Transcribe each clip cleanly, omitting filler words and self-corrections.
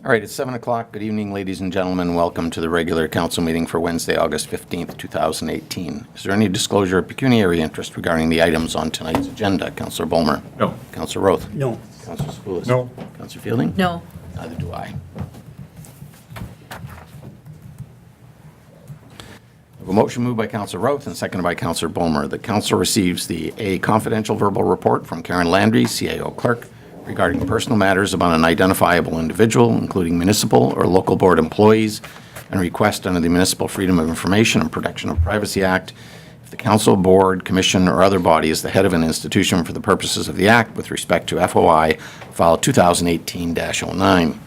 All right, it's 7 o'clock. Good evening, ladies and gentlemen. Welcome to the regular council meeting for Wednesday, August 15th, 2018. Is there any disclosure of pecuniary interest regarding the items on tonight's agenda? Councillor Bulmer? No. Councillor Roth? No. Councillor Spoulis? No. Councillor Fielding? No. Neither do I. A motion moved by Councillor Roth and seconded by Councillor Bulmer. The council receives the A confidential verbal report from Karen Landry, CAO clerk, regarding personal matters about an identifiable individual, including municipal or local board employees, and request under the Municipal Freedom of Information and Protection of Privacy Act if the council, board, commission, or other body is the head of an institution for the purposes of the Act with respect to FOI File 2018-09.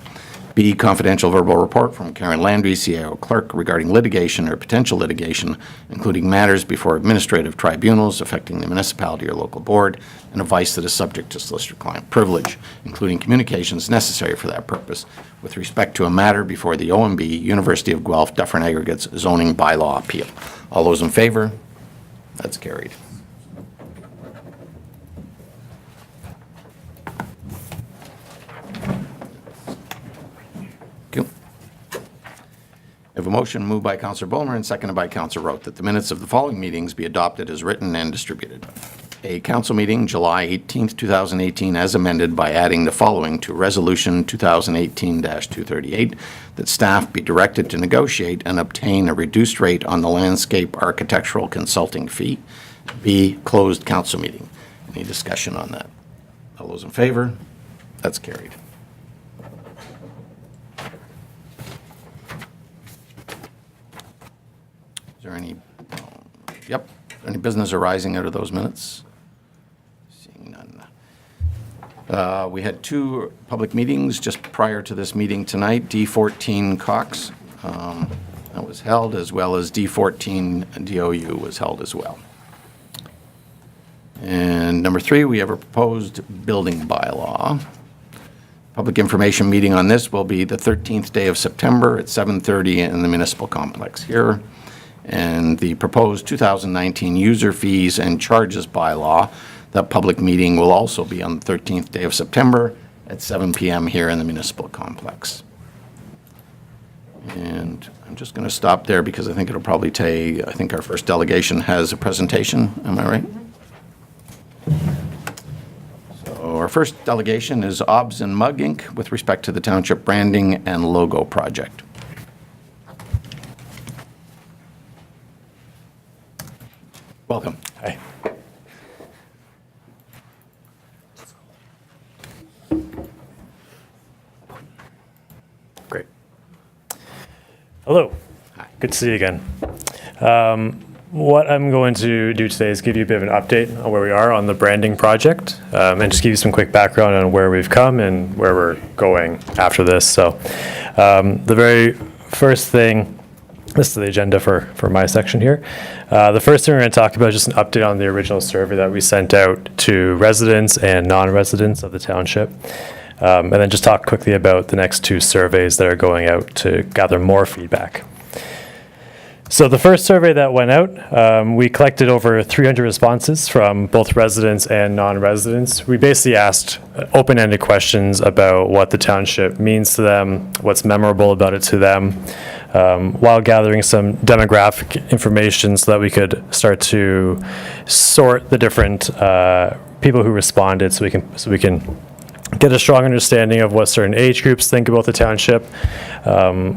B, confidential verbal report from Karen Landry, CAO clerk, regarding litigation or potential litigation, including matters before administrative tribunals affecting the municipality or local board, and advice that is subject to solicitor-client privilege, including communications necessary for that purpose, with respect to a matter before the OMB, University of Guelph, Dufferin Aggregates zoning bylaw appeal. All those in favor? That's carried. Thank you. I have a motion moved by Councillor Bulmer and seconded by Councillor Roth that the minutes of the following meetings be adopted as written and distributed. A council meeting, July 18th, 2018, as amended by adding the following to Resolution 2018-238, that staff be directed to negotiate and obtain a reduced rate on the landscape architectural consulting fee. B, closed council meeting. Any discussion on that? All those in favor? That's carried. Is there any, any business arising out of those minutes? Seeing none. We had two public meetings just prior to this meeting tonight. D14 Cox, that was held, as well as D14 DOU was held as well. And number 3, we have a proposed building bylaw. Public information meeting on this will be the 13th day of September at 7:30 in the municipal complex here. And the proposed 2019 user fees and charges bylaw, that public meeting will also be on the 13th day of September at 7 p.m. here in the municipal complex. And I'm just going to stop there because I think it'll probably take, I think our first delegation has a presentation, am I right? So our first delegation is OBS and Mug Inc. with respect to the township branding and logo project. Welcome. Hi. Great. Hello. Hi. Good to see you again. What I'm going to do today is give you a bit of an update on where we are on the branding project, and just give you some quick background on where we've come and where we're going after this. So the very first thing, this is the agenda for my section here. The first thing we're going to talk about is just an update on the original survey that we sent out to residents and non-residents of the township. And then just talk quickly about the next 2 surveys that are going out to gather more feedback. So the first survey that went out, we collected over 300 responses from both residents and non-residents. We basically asked open-ended questions about what the township means to them, what's memorable about it to them, while gathering some demographic information so that we could start to sort the different people who responded, so we can get a strong understanding of what certain age groups think about the township,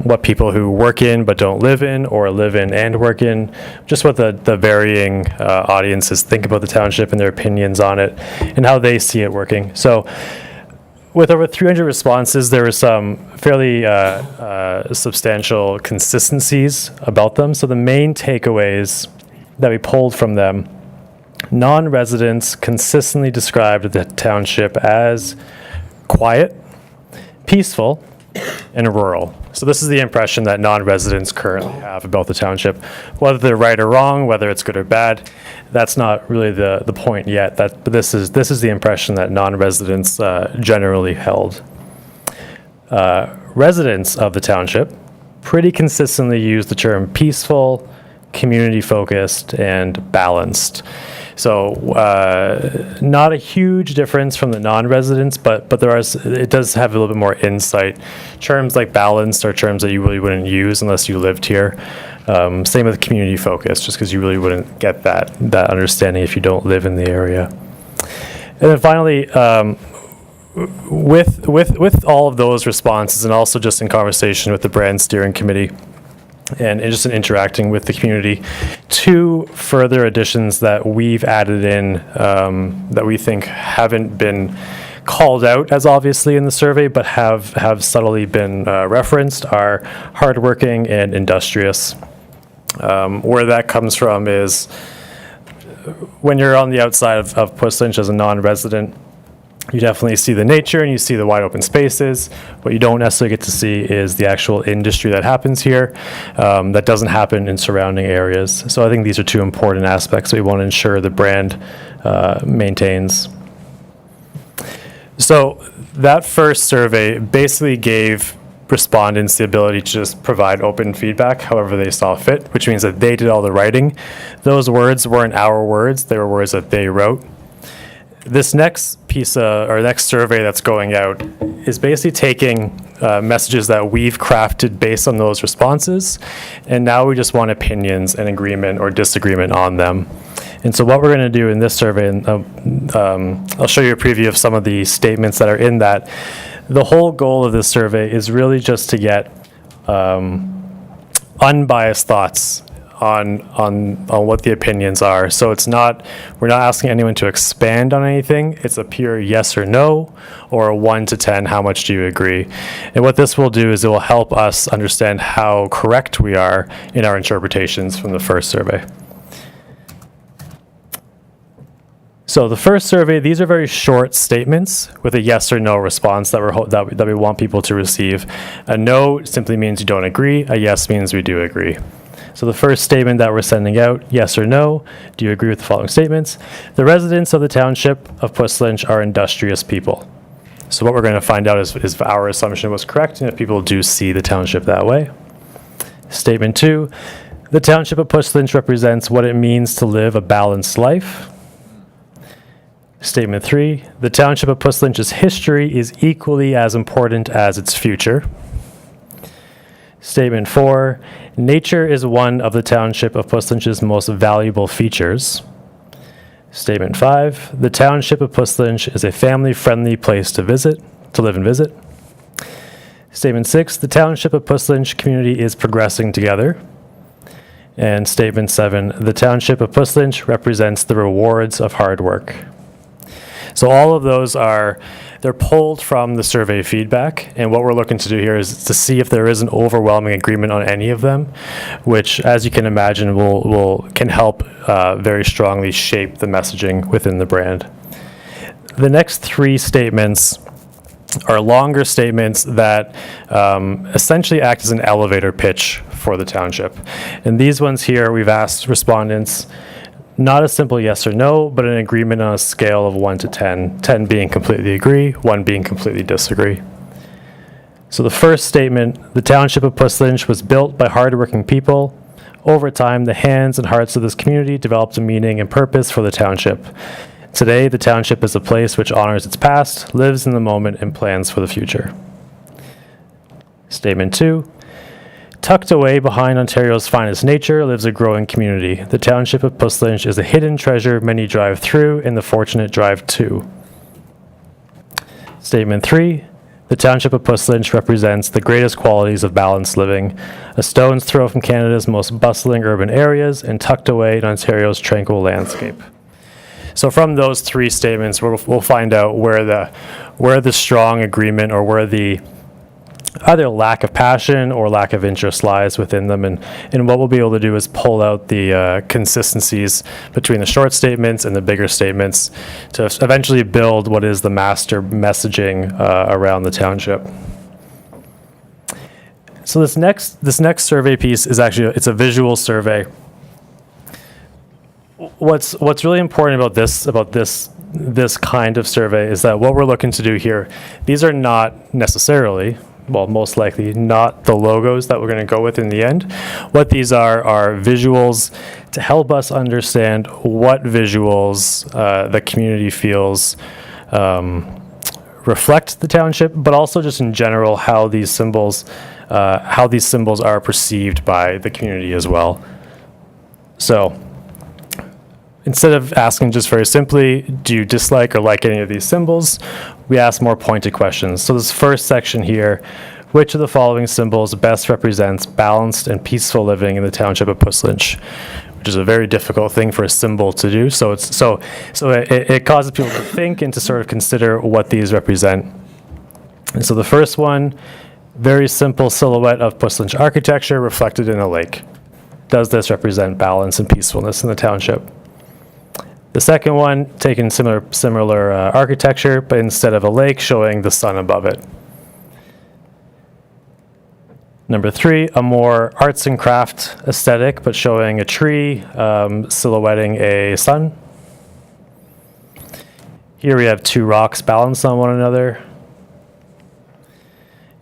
what people who work in but don't live in, or live in and work in, just what the varying audiences think about the township and their opinions on it, and how they see it working. So with over 300 responses, there were some fairly substantial consistencies about them. So the main takeaways that we pulled from them: non-residents consistently described the township as quiet, peaceful, and rural. So this is the impression that non-residents currently have about the township. Whether they're right or wrong, whether it's good or bad, that's not really the point yet. But this is the impression that non-residents generally held. Residents of the township pretty consistently use the term peaceful, community-focused, and balanced. So not a huge difference from the non-residents, but it does have a little bit more insight. Terms like balanced are terms that you really wouldn't use unless you lived here. Same with community focus, just because you really wouldn't get that understanding if you don't live in the area. And then finally, with all of those responses, and also just in conversation with the brand steering committee, and just in interacting with the community, 2 further additions that we've added in that we think haven't been called out as obviously in the survey, but have subtly been referenced are hardworking and industrious. Where that comes from is when you're on the outside of Puss Lynch as a non-resident, you definitely see the nature and you see the wide open spaces. What you don't necessarily get to see is the actual industry that happens here that doesn't happen in surrounding areas. So I think these are 2 important aspects that we want to ensure the brand maintains. So that first survey basically gave respondents the ability to just provide open feedback however they saw fit, which means that they did all the writing. Those words weren't our words, they were words that they wrote. This next piece or next survey that's going out is basically taking messages that we've crafted based on those responses, and now we just want opinions and agreement or disagreement on them. And so what we're going to do in this survey, and I'll show you a preview of some of the statements that are in that. The whole goal of this survey is really just to get unbiased thoughts on what the opinions are. So we're not asking anyone to expand on anything. It's a pure yes or no, or a 1 to 10, how much do you agree? And what this will do is it will help us understand how correct we are in our interpretations from the first survey. So the first survey, these are very short statements with a yes or no response that we want people to receive. A no simply means you don't agree. A yes means we do agree. So the first statement that we're sending out, yes or no, do you agree with the following statements? The residents of the township of Puss Lynch are industrious people. So what we're going to find out is if our assumption was correct and if people do see the township that way. Statement 2, the township of Puss Lynch represents what it means to live a balanced life. Statement 3, the township of Puss Lynch's history is equally as important as its future. Statement 4, nature is one of the township of Puss Lynch's most valuable features. Statement 5, the township of Puss Lynch is a family-friendly place to live and visit. Statement 6, the township of Puss Lynch community is progressing together. And statement 7, the township of Puss Lynch represents the rewards of hard work. So all of those they're pulled from the survey feedback, and what we're looking to do here is to see if there is an overwhelming agreement on any of them, which, as you can imagine, can help very strongly shape the messaging within the brand. The next 3 statements are longer statements that essentially act as an elevator pitch for the township. And these ones here, we've asked respondents not a simple yes or no, but an agreement on a scale of 1 to 10, 10 being completely agree, 1 being completely disagree. So the first statement, the township of Puss Lynch was built by hardworking people. Over time, the hands and hearts of this community developed a meaning and purpose for the township. Today, the township is a place which honors its past, lives in the moment, and plans for the future. Statement 2, tucked away behind Ontario's finest nature lives a growing community. The township of Puss Lynch is a hidden treasure many drive through and the fortunate drive to. Statement 3, the township of Puss Lynch represents the greatest qualities of balanced living, a stone's throw from Canada's most bustling urban areas and tucked away in Ontario's tranquil landscape. So from those 3 statements, we'll find out where the strong agreement or where the either lack of passion or lack of interest lies within them. And what we'll be able to do is pull out the consistencies between the short statements and the bigger statements to eventually build what is the master messaging around the township. So this next survey piece is it's a visual survey. What's really important about this kind of survey is that what we're looking to do here, these are not necessarily, well, most likely not the logos that we're going to go with in the end. What these are visuals to help us understand what visuals the community feels reflect the township, but also just in general how these symbols are perceived by the community as well. So instead of asking just very simply, do you dislike or like any of these symbols, we ask more pointed questions. So this first section here, which of the following symbols best represents balanced and peaceful living in the township of Puslinch? Which is a very difficult thing for a symbol to do. So it causes people to think and to sort of consider what these represent. And so the first one, very simple silhouette of Puslinch architecture reflected in a lake. Does this represent balance and peacefulness in the township? The second one, taking similar architecture, but instead of a lake, showing the sun above it. Number 3, a more arts and craft aesthetic, but showing a tree silhouetting a sun. Here we have 2 rocks balanced on one another.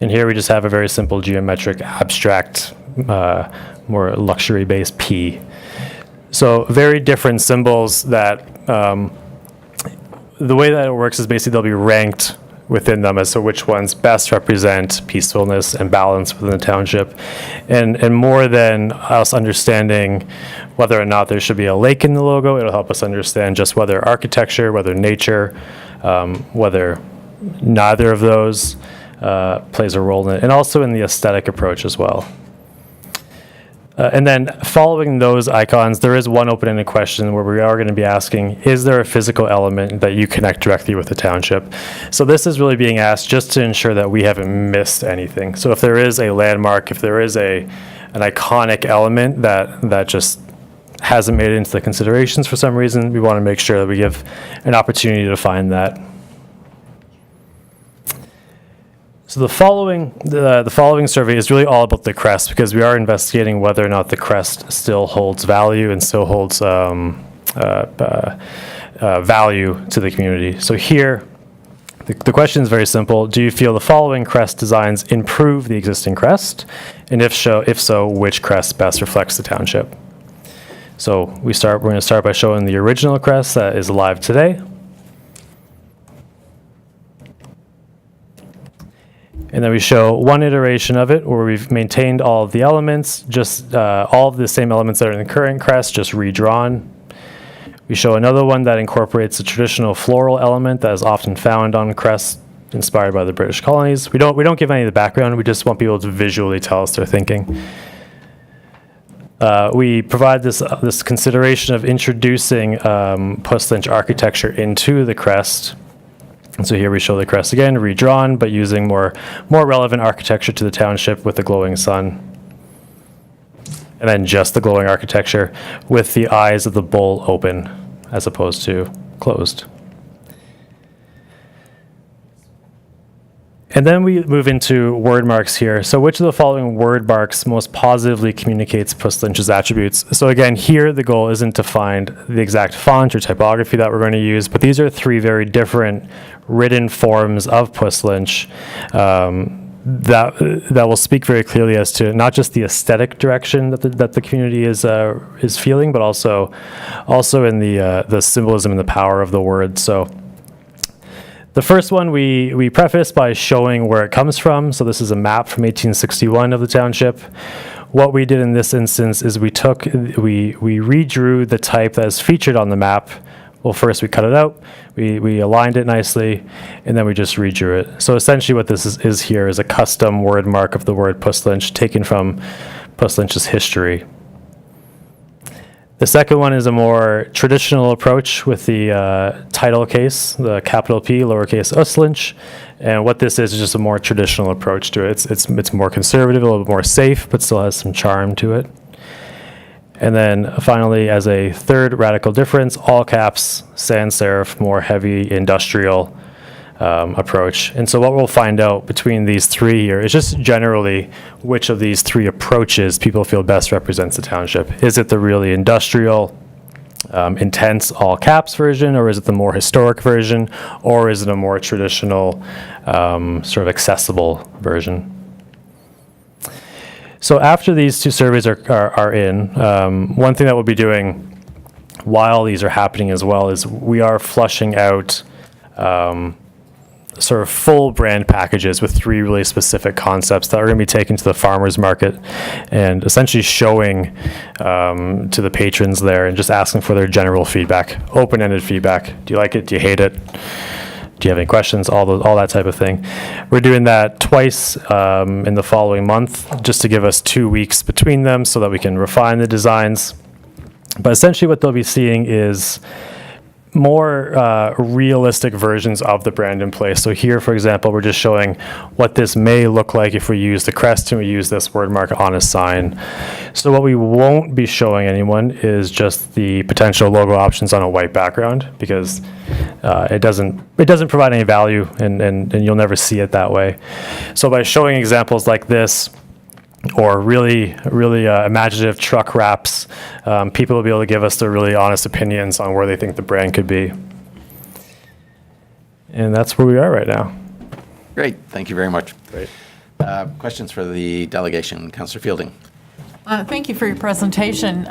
And here we just have a very simple geometric, abstract, more luxury-based P. So very different symbols that the way that it works is basically they'll be ranked within them as to which ones best represent peacefulness and balance within the township. And more than us understanding whether or not there should be a lake in the logo, it'll help us understand just whether architecture, whether nature, whether neither of those plays a role in it, and also in the aesthetic approach as well. And then following those icons, there is one open-ended question where we are going to be asking, is there a physical element that you connect directly with the township? So this is really being asked just to ensure that we haven't missed anything. So if there is a landmark, if there is an iconic element that just hasn't made it into the considerations for some reason, we want to make sure that we give an opportunity to find that. So the following survey is really all about the crest, because we are investigating whether or not the crest still holds value and still holds value to the community. So here, the question is very simple. Do you feel the following crest designs improve the existing crest? And if so, which crest best reflects the township? So we're going to start by showing the original crest that is alive today. And then we show one iteration of it where we've maintained all of the elements, just all of the same elements that are in the current crest, just redrawn. We show another one that incorporates a traditional floral element that is often found on crests inspired by the British colonies. We don't give any of the background, we just want people to visually tell us their thinking. We provide this consideration of introducing Puslinch architecture into the crest. And so here we show the crest again, redrawn, but using more relevant architecture to the township with the glowing sun. And then just the glowing architecture with the eyes of the bull open as opposed to closed. And then we move into word marks here. So which of the following word marks most positively communicates Puslinch's attributes? So again, here the goal isn't to find the exact font or typography that we're going to use, but these are 3 very different written forms of Puslinch that will speak very clearly as to not just the aesthetic direction that the community is feeling, but also in the symbolism and the power of the word. So the first one we preface by showing where it comes from. So this is a map from 1861 of the township. What we did in this instance is we redrew the type that is featured on the map. Well, first we cut it out, we aligned it nicely, and then we just redrew it. So essentially what this is here is a custom word mark of the word Puslinch taken from Puslinch's history. The second one is a more traditional approach with the title case, the capital P, lowercase Uslinch. And what this is just a more traditional approach to it. It's more conservative, a little bit more safe, but still has some charm to it. And then finally, as a third radical difference, all caps, sans serif, more heavy industrial approach. And so what we'll find out between these 3 here is just generally which of these 3 approaches people feel best represents the township. Is it the really industrial, intense all caps version, or is it the more historic version, or is it a more traditional sort of accessible version? So after these two surveys are in, one thing that we'll be doing while these are happening as well is we are flushing out sort of full brand packages with 3 really specific concepts that are going to be taken to the farmers market and essentially showing to the patrons there and just asking for their general feedback, open-ended feedback. Do you like it? Do you hate it? Do you have any questions? All that type of thing. We're doing that twice in the following month, just to give us 2 weeks between them so that we can refine the designs. But essentially what they'll be seeing is more realistic versions of the brand in place. So here, for example, we're just showing what this may look like if we use the crest and we use this word mark on a sign. So what we won't be showing anyone is just the potential logo options on a white background, because it doesn't provide any value, and you'll never see it that way. So by showing examples like this, or really imaginative truck wraps, people will be able to give us their really honest opinions on where they think the brand could be. And that's where we are right now. Great, thank you very much. Great. Questions for the delegation? Councillor Fielding. Thank you for your presentation.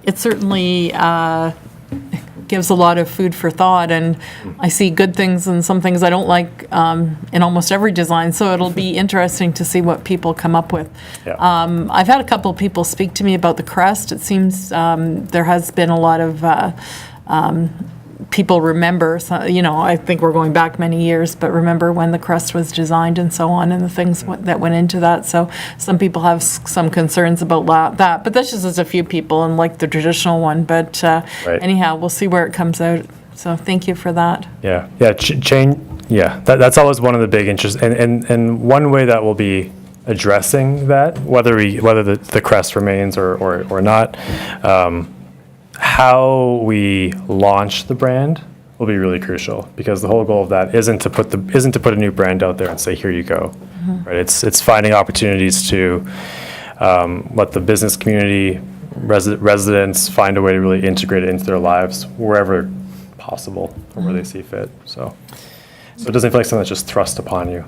It certainly gives a lot of food for thought, and I see good things and some things I don't like in almost every design, so it'll be interesting to see what people come up with. Yeah. I've had a couple of people speak to me about the crest. It seems there has been a lot of people remember, I think we're going back many years, but remember when the crest was designed and so on, and the things that went into that. So some people have some concerns about that, but that's just a few people and like the traditional one. But Right. Anyhow, we'll see where it comes out. So thank you for that. Yeah. That's always one of the big interests, and one way that we'll be addressing that, whether the crest remains or not. How we launch the brand will be really crucial, because the whole goal of that isn't to put a new brand out there and say, here you go. Right? It's finding opportunities to let the business community, residents find a way to really integrate it into their lives wherever possible or where they see fit. So it doesn't feel like something that's just thrust upon you.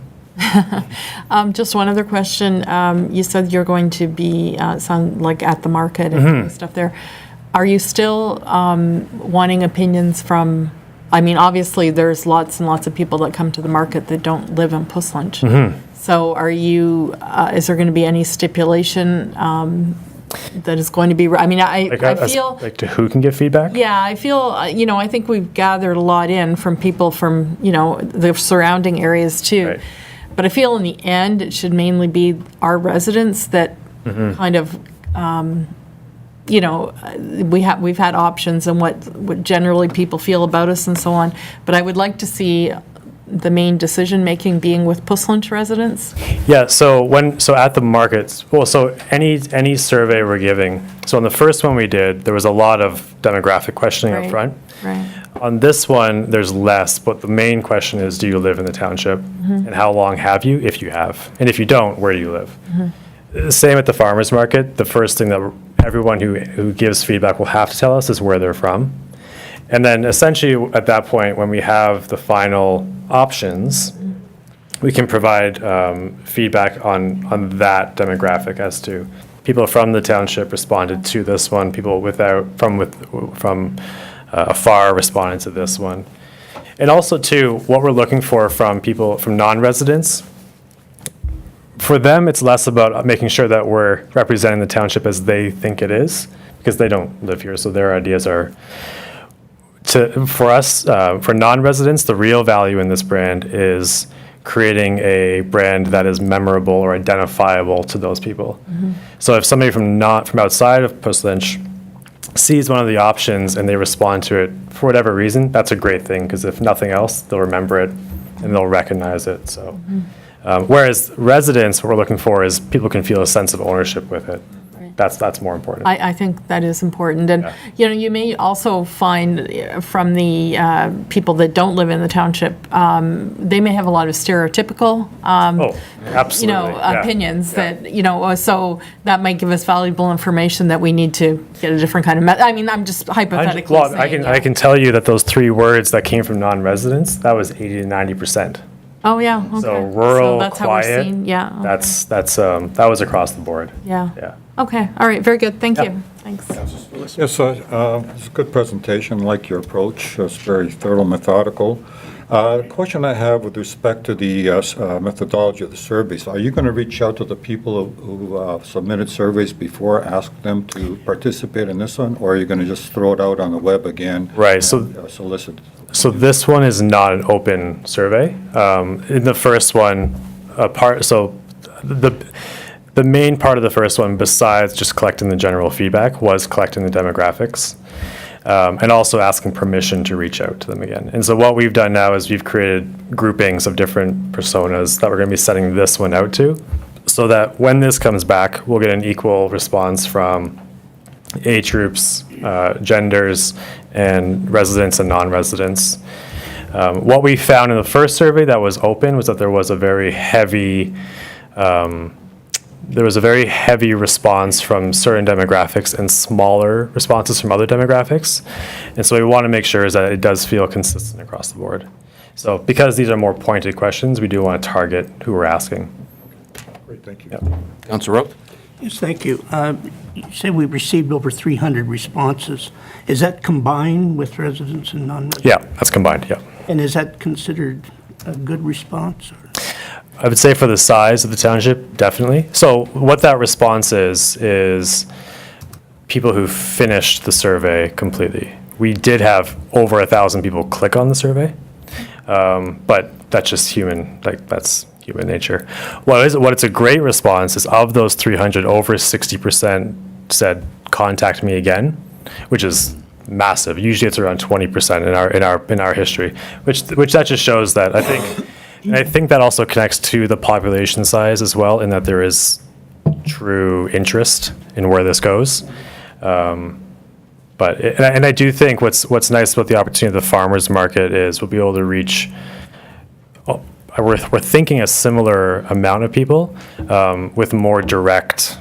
Just one other question. You said you're going to be sound like at the market and stuff there. Are you still wanting opinions from, obviously there's lots and lots of people that come to the market that don't live in Puslinch. So are you, is there going to be any stipulation that is going to be, I feel. Like to who can give feedback? Yeah, I feel, I think we've gathered a lot in from people from, the surrounding arees too. Right. But I feel in the end, it should mainly be our residents that kind of, we've had options and what generally people feel about us and so on. But I would like to see the main decision-making being with Puslinch residents. Yeah, so at the markets, so any survey we're giving, so on the first one we did, there was a lot of demographic questioning up front. Right. On this one, there's less, but the main question is, do you live in the township? And how long have you, if you have? And if you don't, where do you live? Same at the farmers market. The first thing that everyone who gives feedback will have to tell us is where they're from. And then essentially at that point, when we have the final options, we can provide feedback on that demographic as to people from the township responded to this one, people from afar responded to this one. And also too, what we're looking for from people, from non-residents, for them, it's less about making sure that we're representing the township as they think it is, because they don't live here, so their ideas are. For us, for non-residents, the real value in this brand is creating a brand that is memorable or identifiable to those people. So if somebody from outside of Puslinch sees one of the options and they respond to it for whatever reason, that's a great thing, because if nothing else, they'll remember it and they'll recognize it. So. Whereas residents, what we're looking for is people can feel a sense of ownership with it. that's more important. I think that is important. And, you may also find from the people that don't live in the township, they may have a lot of stereotypical, Absolutely. Yeah. opinions that, so that might give us valuable information that we need to get a different kind of, I'm just hypothetically Well, saying. I can tell you that those 3 words that came from non-residents, that was 80 to 90%. Oh, yeah, okay. So rural, that's how we're quiet, seeing, yeah. Okay. that was across the board. Yeah. Yeah. Okay, all right, very good, thank Yeah. you. Thanks. Yes, it's a good presentation, like your approach. It's very thorough, methodical. The question I have with respect to the methodology of the surveys, are you going to reach out to the people who submitted surveys before, ask them to participate in this one, or are you going to just throw it out on the web again? Right, so- and, solicit? So this one is not an open survey. In the first one, the main part of the first one, besides just collecting the general feedback, was collecting the demographics, and also asking permission to reach out to them again. And so what we've done now is we've created groupings of different personas that we're going to be sending this one out to, so that when this comes back, we'll get an equal response from age groups, genders, and residents and non-residents. What we found in the first survey that was open was that there was a very heavy response from certain demographics and smaller responses from other demographics. And so we want to make sure is that it does feel consistent across the board. So because these are more pointed questions, we do want to target who we're asking. Great, thank you. Yep. Councillor Roth? Yes, thank you. You said we received over 300 responses. Is that combined with residents and non-residents? Yeah, that's combined, yeah. And is that considered a good response? Or? I would say for the size of the township, definitely. So what that response is people who finished the survey completely. We did have over 1,000 people click on the survey, but that's just human, that's human nature. What it's a great response is of those 300, over 60% said contact me again, which is massive. Usually it's around 20% in our history, which that just shows that I think that also connects to the population size as well, in that there is true interest in where this goes. I do think what's nice about the opportunity of the farmers market is we'll be able to reach. We're thinking a similar amount of people with more direct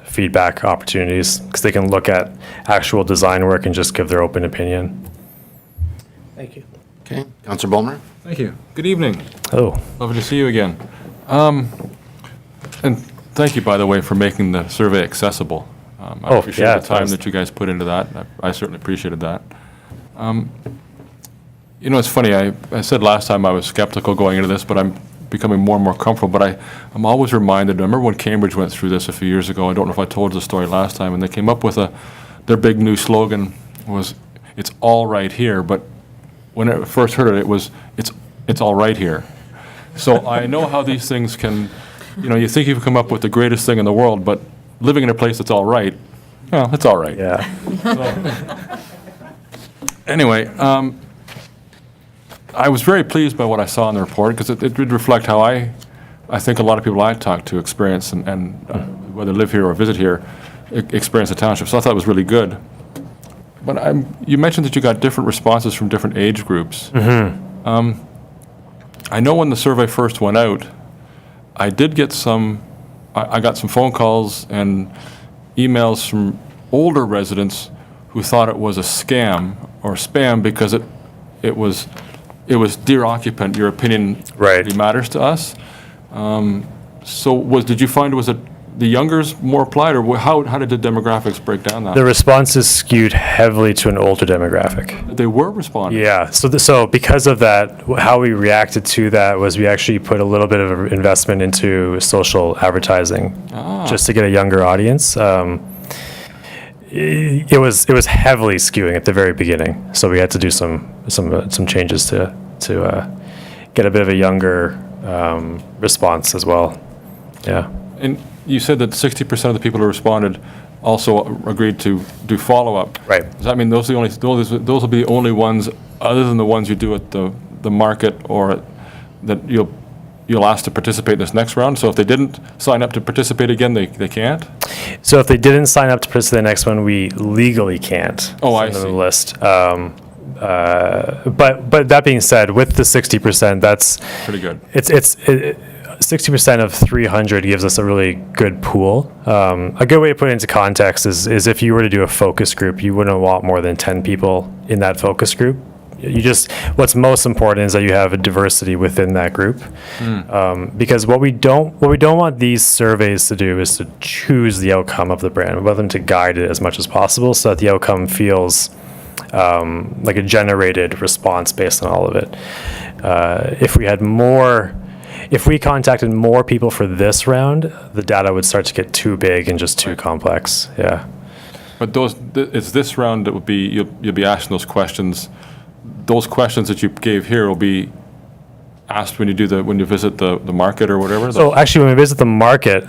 feedback opportunities, because they can look at actual design work and just give their open opinion. Thank you. Okay, Councillor Bulmer? Thank you. Good evening. Oh, Lovely to see you again. And thank you, by the way, for making the survey accessible. I appreciate yeah, the time thanks. that you guys put into that. I certainly appreciated that. It's funny, I said last time I was skeptical going into this, but I'm becoming more and more comfortable. But I'm always reminded, I remember when Cambridge went through this a few years ago, I don't know if I told the story last time, and they came up with their big new slogan was, "It's all right here," but when I first heard it, it was, it's all right here. So I know how these things can, you think you've come up with the greatest thing in the world, but living in a place that's all right, well, it's all right. yeah. Anyway, I was very pleased by what I saw in the report, because it did reflect how I think a lot of people I talked to experience, and whether live here or visit here, experience the township. So I thought it was really good. But you mentioned that you got different responses from different age groups. Mm-hmm. I know when the survey first went out, I did get I got some phone calls and emails from older residents who thought it was a scam or spam, because it was, "Dear occupant, your opinion Right. really matters to us." So did you find, was it the youngers more applied, or how did the demographics break down that? The responses skewed heavily to an older demographic. They were responding. Yeah, so because of that, how we reacted to that was we actually put a little bit of investment into social advertising, just to get a younger audience. It was heavily skewing at the very beginning, so we had to do some changes to get a bit of a younger response as well. Yeah. And you said that 60% of the people who responded also agreed to do follow-up. Right. Does that mean those will be the only ones, other than the ones you do at the market, or that you'll you'll ask to participate in this next round? So if they didn't sign up to participate again, they can't? So if they didn't sign up to participate in the next one, we legally can't. Oh, I send them see. the list. But that being said, with the 60%, that's Pretty good. it's 60% of 300 gives us a really good pool. A good way to put it into context is if you were to do a focus group, you wouldn't want more than 10 people in that focus group. What's most important is that you have a diversity within that group. Because what we don't want these surveys to do is to choose the outcome of the brand. We want them to guide it as much as possible so that the outcome feels like a generated response based on all of it. If we contacted more people for this round, the data would start to get too big and just too complex. Yeah. But it's this round that would be, you'll be asking those questions. Those questions that you gave here will be asked when you visit the market or whatever? So actually, when we visit the market,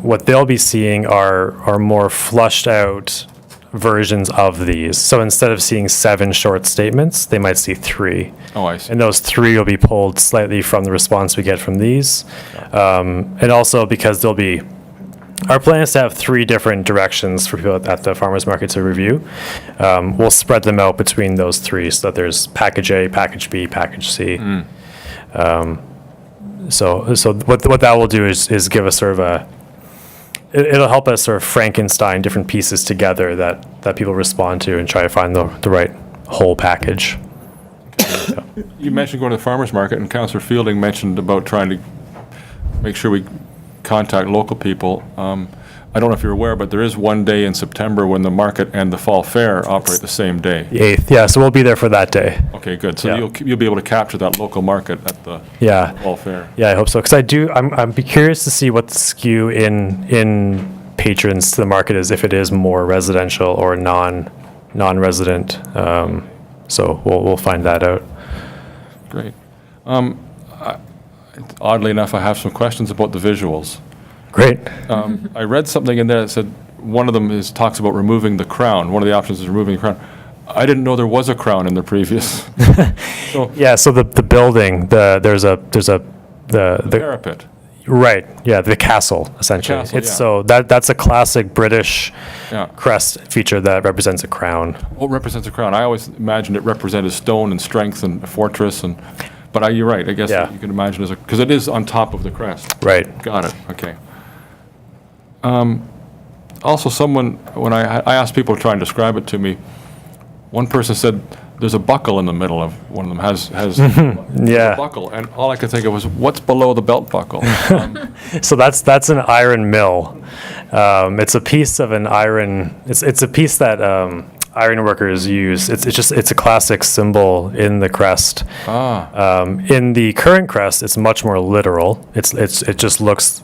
what they'll be seeing are more flushed out versions of these. So instead of seeing 7 short statements, they might see 3. Oh, I see. And those 3 will be pulled slightly from the response we get from these. And also because our plan is to have 3 different directions for people at the farmers market to review. We'll spread them out between those 3 so that there's package A, package B, package C. So what that will do is give us sort of it'll help us sort of Frankenstein different pieces together that people respond to and try to find the right whole package. You mentioned going to the farmer's market, and Councillor Fielding mentioned about trying to make sure we contact local people. I don't know if you're aware, but there is one day in September when the market and the fall fair operate the same day. The 8th, yeah, so we'll be there for that day. Okay, good. So Yeah. you'll be able to capture that local market at the Yeah. fall fair. Yeah, I hope so. Because I'm be curious to see what the skew in patrons to the market is, if it is more residential or non-resident. So we'll find that out. Great. Oddly enough, I have some questions about the visuals. Great. I read something in there that said one of them talks about removing the crown. One of the options is removing the crown. I didn't know there was a crown in the previous. Yeah. So the building, there's a The parapet. right. Yeah, the castle essentially. castle, It's yeah. so that's a classic British Yeah. crest feature that represents a crown. What represents a crown? I always imagined it represented stone and strength and a fortress, but you're right. I guess Yeah. you can imagine because it is on top of the crest. Right. Got it. Okay. Also, when I asked people to try and describe it to me, one person said there's a buckle in the middle of one of them has Yeah. a buckle, and all I could think of was what's below the belt buckle. So that's an iron mill. It's a piece of an iron. It's a piece that iron workers use. It's a classic symbol in the crest. In the current crest, it's much more literal. It just looks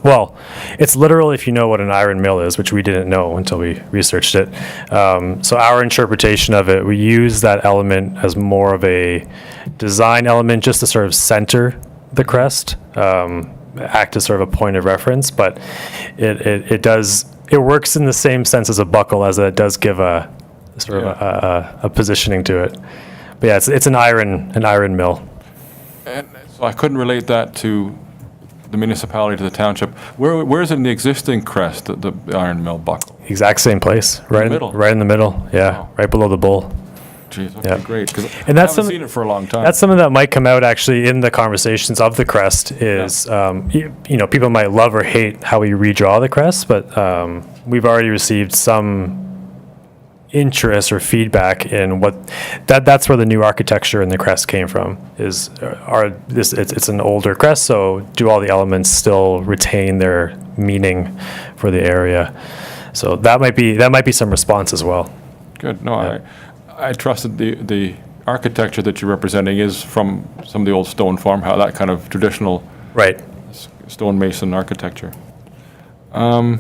it's literal if you know what an iron mill is, which we didn't know until we researched it. So our interpretation of it, we use that element as more of a design element, just to sort of center the crest. Act as sort of a point of reference, but it works in the same sense as a buckle, as it does give a sort of a positioning to it. But yeah, it's an iron mill. And so I couldn't relate that to the municipality, to the township. Where is it in the existing crest, the iron mill buckle? Exact same place, right in middle? right in the middle. Yeah, Wow. right below the bull. Jeez, okay, Yeah. great. Because And I that's haven't some- seen it for a long time. That's something that might come out actually in the conversations of the crest. Is people might love or hate how we redraw the crest, but we've already received some interest or feedback in that's where the new architecture in the crest came from. It's an older crest, so do all the elements still retain their meaning for the area? So that might be some response as well. Good. No, I trusted the architecture that you're representing is from some of the old stone farmhouse, that kind of traditional Right. stonemason architecture. I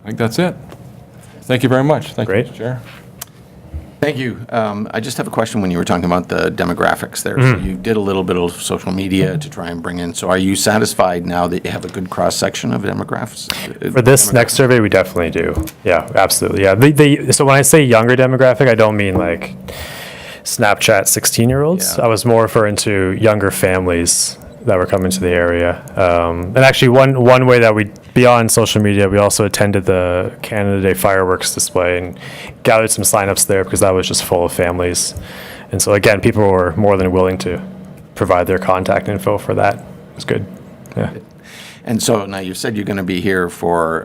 think that's it. Thank you very much. Thank Great. you, Mr. Chair. Thank you. I just have a question when you were talking about the demographics there. So you did a little bit of social media to try and bring in. So are you satisfied now that you have a good cross-section of demographics? For this next survey, we definitely do. Yeah, absolutely. Yeah. So when I say younger demographic, I don't mean like Snapchat 16-year-olds. Yeah. I was more referring to younger families that were coming to the area. And actually, one way that we, beyond social media, we also attended the Canada Day fireworks display and gathered some signups there because that was just full of families. And so again, people were more than willing to provide their contact info for that. It was good. Yeah. And so now you said you're going to be here for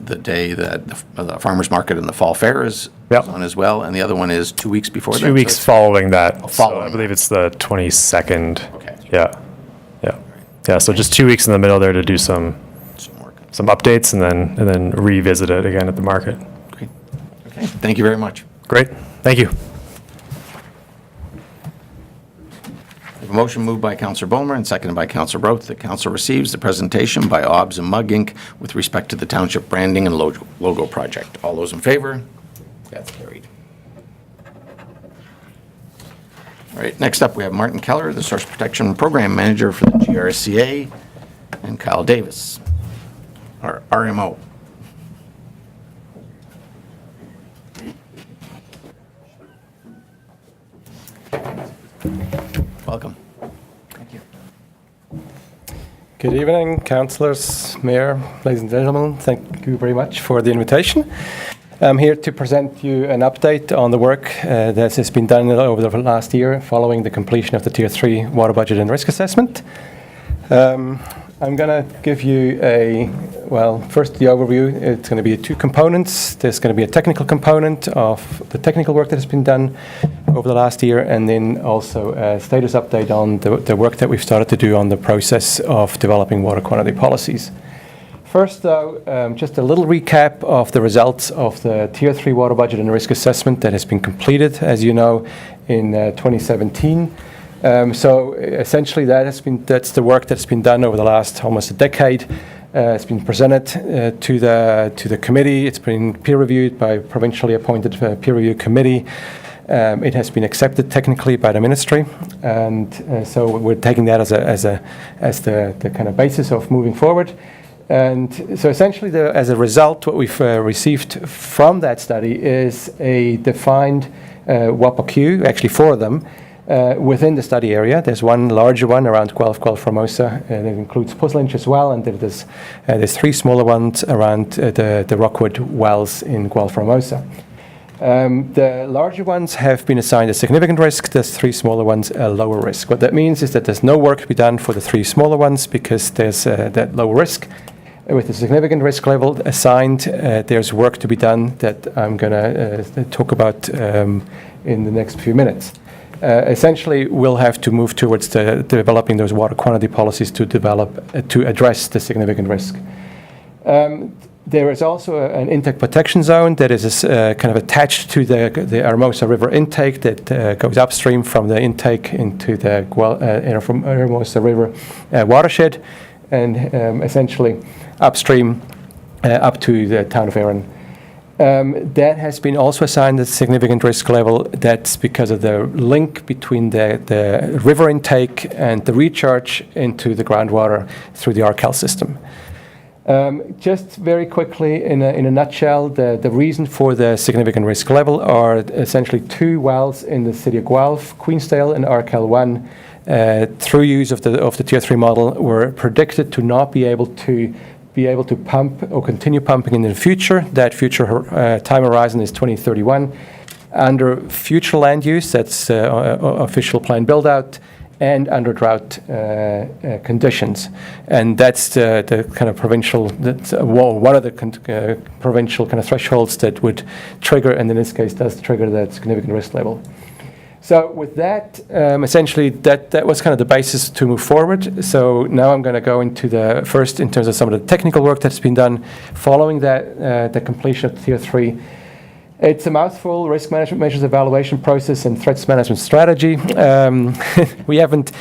the day that the farmers market and the fall fair is Yep. on as well, and the other one is 2 weeks before that. 2 so weeks it's- following that. So following I believe it's the 22nd. Okay. Yeah. Yeah. Yeah. So just 2 weeks in the middle there to do some work. updates and then revisit it again at the market. Great. Okay. Thank you very much. Great. Thank you. We have a motion moved by Councillor Bulmer and seconded by Councillor Roth. The council receives the presentation by OBS and Mug Inc. with respect to the township branding and logo project. All those in favor? That's carried. All right, next up, we have Martin Keller, the Source Protection Program Manager for the GRCA, and Kyle Davis, our RMO. Welcome. Thank you. Good evening, councillors, mayor, ladies and gentlemen. Thank you very much for the invitation. I'm here to present you an update on the work that has been done over the last year following the completion of the Tier 3 water budget and risk assessment. I'm going to give you first the overview. It's going to be two components. There's going to be a technical component of the technical work that has been done over the last year, and then also a status update on the work that we've started to do on the process of developing water quantity policies. First, though, just a little recap of the results of the Tier 3 water budget and risk assessment that has been completed, as you know, in 2017. So essentially, that's the work that's been done over the last almost a decade. It's been presented to the committee. It's been peer reviewed by a provincially appointed peer review committee. It has been accepted technically by the ministry, and so we're taking that as the kind of basis of moving forward. And so essentially, as a result, what we've received from that study is a defined WAPOQ, actually 4 of them, within the study area. There's one larger one around Guelph Formosa, and it includes Puzzlinch as well, and there's 3 smaller ones around the Rockwood Wells in Guelph Formosa. The larger ones have been assigned a significant risk, the 3 smaller ones a lower risk. What that means is that there's no work to be done for the 3 smaller ones because there's that low risk. With the significant risk level assigned, there's work to be done that I'm going to talk about in the next few minutes. Essentially, we'll have to move towards developing those water quantity policies to address the significant risk. There is also an intake protection zone that is kind of attached to the Hermosa River intake that goes upstream from the intake into the Hermosa River watershed, and essentially upstream up to the town of Erin. That has been also assigned a significant risk level. That's because of the link between the river intake and the recharge into the groundwater through the Arcal system. Just very quickly, in a nutshell, the reason for the significant risk level are essentially 2 wells in the city of Guelph, Queensdale and Arcal 1, through use of the Tier 3 model, were predicted to not be able to pump or continue pumping in the future. That future time horizon is 2031. Under future land use, that's official plan build-out, and under drought conditions. And that's the kind of provincial, one of the provincial kind of thresholds that would trigger, and in this case does trigger that significant risk level. So with that, essentially that was kind of the basis to move forward. So now I'm going to go into the first in terms of some of the technical work that's been done following that, the completion of Tier 3. It's a mouthful: risk management measures, evaluation process, and threats management strategy. We haven't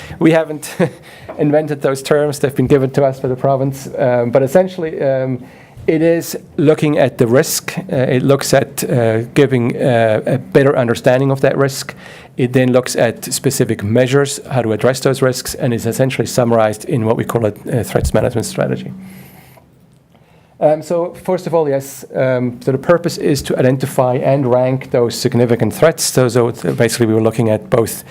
invented those terms; they've been given to us by the province. But essentially, it is looking at the risk. It looks at giving a better understanding of that risk. It then looks at specific measures, how to address those risks, and is essentially summarized in what we call a threats management strategy. So first of all, yes, so the purpose is to identify and rank those significant threats. So basically we were looking at both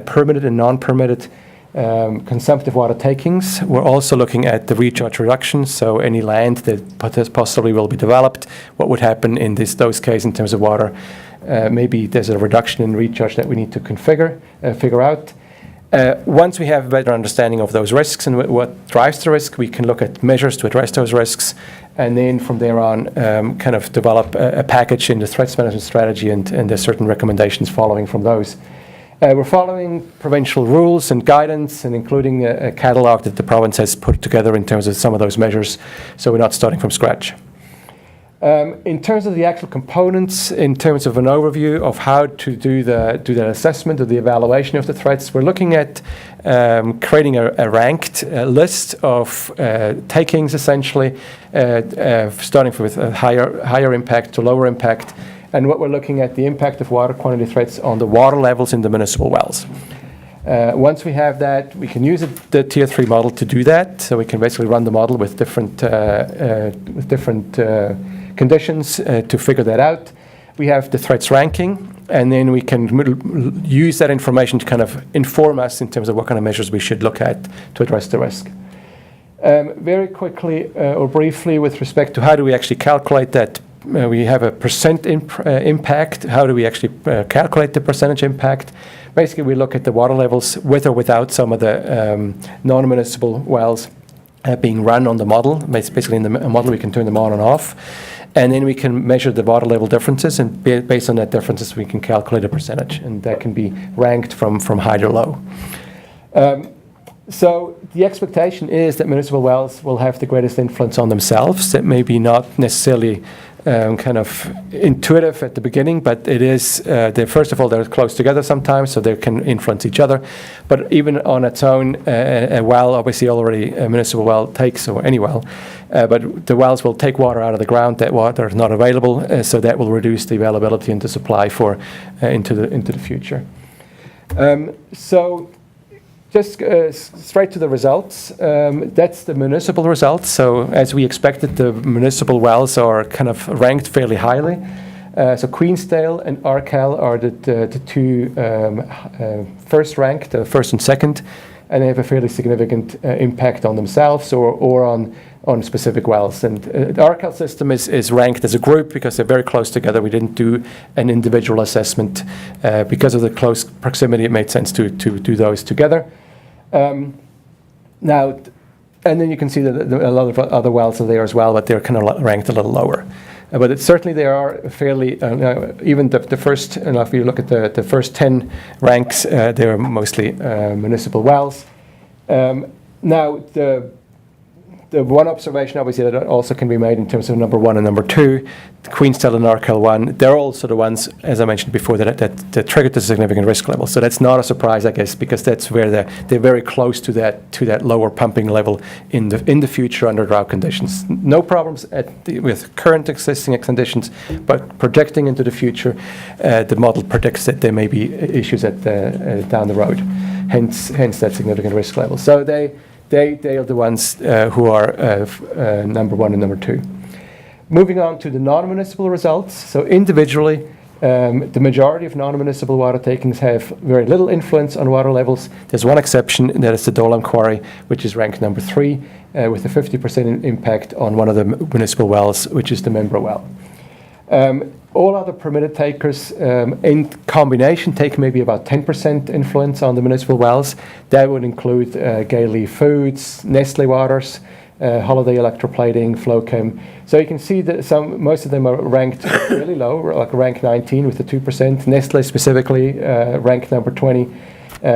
permitted and non-permitted consumptive water takings. We're also looking at the recharge reductions, so any land that possibly will be developed, what would happen in those cases in terms of water. Maybe there's a reduction in recharge that we need to figure out. Once we have a better understanding of those risks and what drives the risk, we can look at measures to address those risks, and then from there on kind of develop a package in the threats management strategy, and there's certain recommendations following from those. We're following provincial rules and guidance, and including a catalogue that the province has put together in terms of some of those measures, so we're not starting from scratch. In terms of the actual components, in terms of an overview of how to do that assessment or the evaluation of the threats, we're looking at creating a ranked list of takings, essentially, starting with a higher impact to lower impact. And what we're looking at, the impact of water quantity threats on the water levels in the municipal wells. Once we have that, we can use the Tier 3 model to do that. So we can basically run the model with different conditions to figure that out. We have the threats ranking, and then we can use that information to kind of inform us in terms of what kind of measures we should look at to address the risk. Very quickly or briefly, with respect to how do we actually calculate that, we have a percent impact. How do we actually calculate the percentage impact? Basically, we look at the water levels with or without some of the non-municipal wells being run on the model. Basically, in the model, we can turn them on and off. And then we can measure the water level differences, and based on that differences, we can calculate a percentage, and that can be ranked from high to low. So the expectation is that municipal wells will have the greatest influence on themselves. That may be not necessarily kind of intuitive at the beginning, but it is, first of all, they're close together sometimes, so they can influence each other. But even on its own, a well, obviously already a municipal well takes, or any well, but the wells will take water out of the ground, that water is not available, so that will reduce the availability and the supply for into the future. So just straight to the results. That's the municipal results. So as we expected, the municipal wells are kind of ranked fairly highly. So Queensdale and Arkell are the two first ranked, first and second, and they have a fairly significant impact on themselves or on specific wells. And the Arkell system is ranked as a group because they're very close together. We didn't do an individual assessment. Because of the close proximity, it made sense to do those together. Now, and then you can see that a lot of other wells are there as well, but they're kind of ranked a little lower. But certainly there are fairly, even the first, and if you look at the first 10 ranks, they're mostly municipal wells. Now, the one observation, obviously, that also can be made in terms of number 1 and number 2, the Queensdale and Arkell 1, they're also the ones, as I mentioned before, that triggered the significant risk level. So that's not a surprise, I guess, because that's where they're very close to that lower pumping level in the future under drought conditions. No problems with current existing conditions, but projecting into the future, the model predicts that there may be issues down the road. Hence that significant risk level. So they are the ones who are number 1 and number 2. Moving on to the non-municipal results. So individually, the majority of non-municipal water takings have very little influence on water levels. There's one exception, and that is the Dolan Quarry, which is ranked number 3, with a 50% impact on one of the municipal wells, which is the Membra well. All other permitted takers in combination take maybe about 10% influence on the municipal wells. That would include Gay Foods, Nestle Waters, Holiday Electroplating, Flowchem. So you can see that most of them are ranked really low, like rank 19 with the 2%. Nestle specifically ranked number 20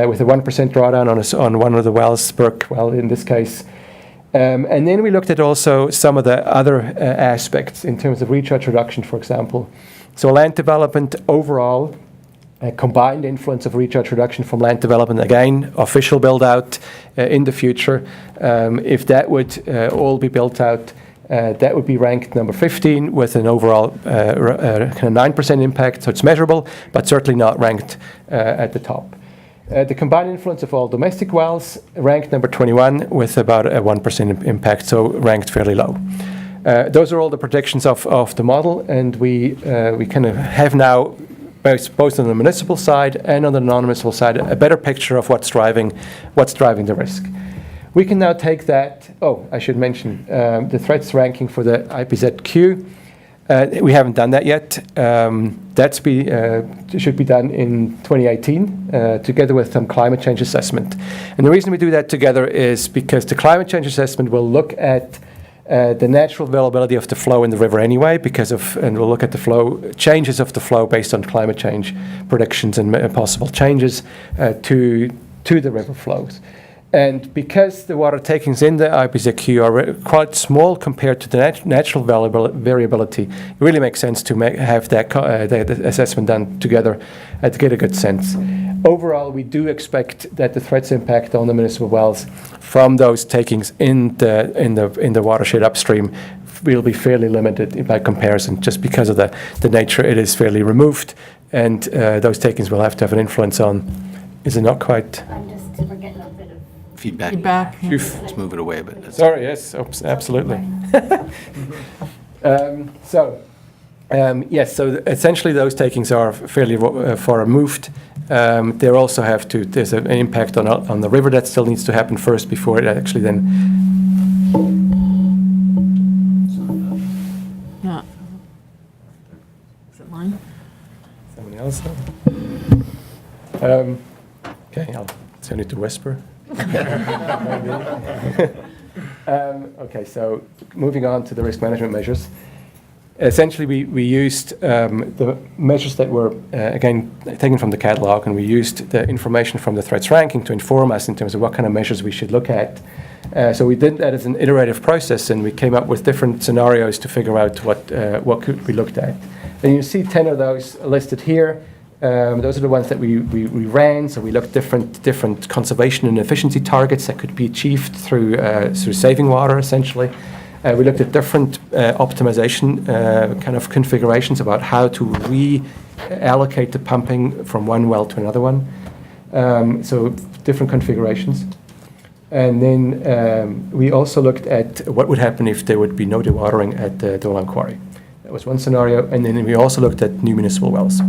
with a 1% drawdown on one of the wells, Burke well in this case. And then we looked at also some of the other aspects in terms of recharge reduction, for example. So land development overall, combined influence of recharge reduction from land development, again, official build out in the future. If that would all be built out, that would be ranked number 15 with an overall kind of 9% impact. So it's measurable, but certainly not ranked at the top. The combined influence of all domestic wells ranked number 21 with about a 1% impact, so ranked fairly low. Those are all the predictions of the model, and we kind of have now, both on the municipal side and on the non-municipal side, a better picture of what's driving the risk. We can now take that. Oh, I should mention the threats ranking for the IPZQ. We haven't done that yet. Should be done in 2018, together with some climate change assessment. And the reason we do that together is because the climate change assessment will look at the natural availability of the flow in the river anyway, and we'll look at the changes of the flow based on climate change predictions and possible changes to the river flows. And because the water takings in the IPZQ are quite small compared to the natural variability, it really makes sense to have that the assessment done together to get a good sense. Overall, we do expect that the threats impact on the municipal wells from those takings in the watershed upstream will be fairly limited by comparison, just because of the nature it is fairly removed, and those takings will have to have an influence on. Is it not quite? We're getting a bit of Feedback. Feedback. Yeah. Let's move it away a bit. Sorry, yes, absolutely. Yes, so essentially those takings are fairly far removed. They also there's an impact on the river that still needs to happen first before it actually then. Yeah. Is it mine? Somebody else? Okay, so I need to whisper. Okay, so moving on to the risk management measures. Essentially, we used the measures that were, again, taken from the catalogue, and we used the information from the threats ranking to inform us in terms of what kind of measures we should look at. So we did that as an iterative process, and we came up with different scenarios to figure out what could be looked at. And you see 10 of those listed here. Those are the ones that we ran. So we looked at different conservation and efficiency targets that could be achieved through saving water, essentially. We looked at different optimization kind of configurations about how to reallocate the pumping from one well to another one. So different configurations. And then we also looked at what would happen if there would be no dewatering at the Dolan Quarry. That was one scenario. And then we also looked at new municipal wells.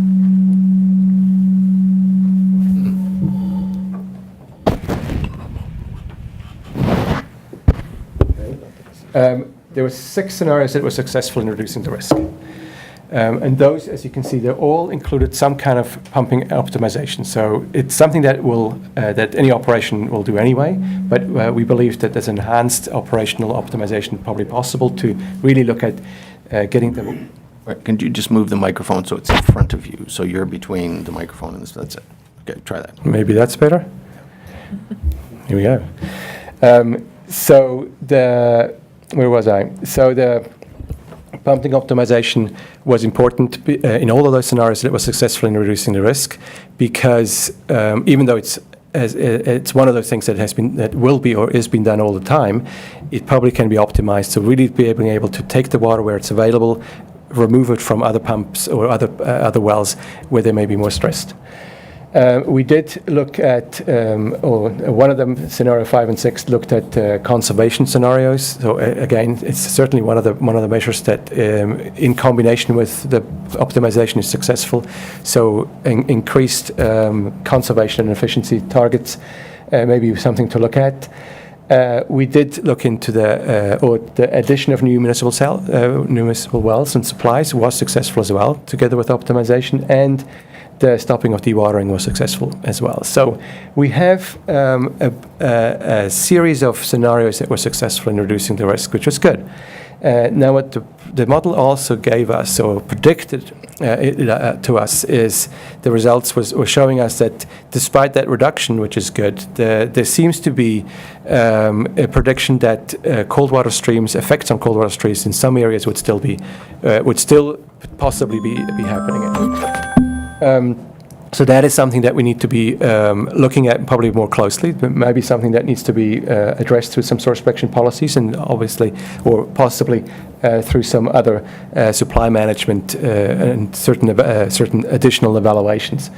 There were 6 scenarios that were successful in reducing the risk. And those, as you can see, they all included some kind of pumping optimization. So it's something that that any operation will do anyway, but we believe that there's enhanced operational optimization probably possible to really look at getting them. Can you just move the microphone so it's in front of you, so you're between the microphone and this? That's it. Okay, try that. Maybe that's better. Here we go. Where was I? So the pumping optimization was important in all of those scenarios that it was successful in reducing the risk, because even though it's one of those things that will be or is being done all the time, it probably can be optimized to really be able to take the water where it's available, remove it from other pumps or other wells where they may be more stressed. We did look at, one of them, scenario 5 and 6, looked at conservation scenarios. So again, it's certainly one of the measures that, in combination with the optimization, is successful. So increased conservation and efficiency targets may be something to look at. We did look into the addition of new municipal wells and supplies was successful as well, together with optimization, and the stopping of dewatering was successful as well. So we have a series of scenarios that were successful in reducing the risk, which was good. Now what the model also gave us, or predicted to us, is the results were showing us that despite that reduction, which is good, there seems to be a prediction that cold water streams, effects on cold water streams in some areas would still possibly be happening. So that is something that we need to be looking at probably more closely. Maybe something that needs to be addressed through some source protection policies, and obviously, or possibly through some other supply management and certain additional evaluations.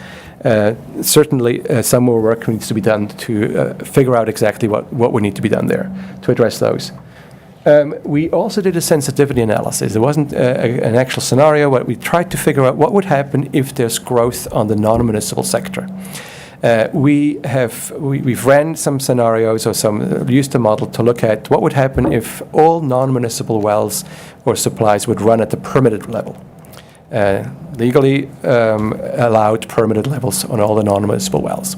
Certainly, some more work needs to be done to figure out exactly what would need to be done there to address those. We also did a sensitivity analysis. It wasn't an actual scenario, but we tried to figure out what would happen if there's growth on the non-municipal sector. We've ran some scenarios or used a model to look at what would happen if all non-municipal wells or supplies would run at the permitted level. Legally allowed permitted levels on all the non-municipal wells.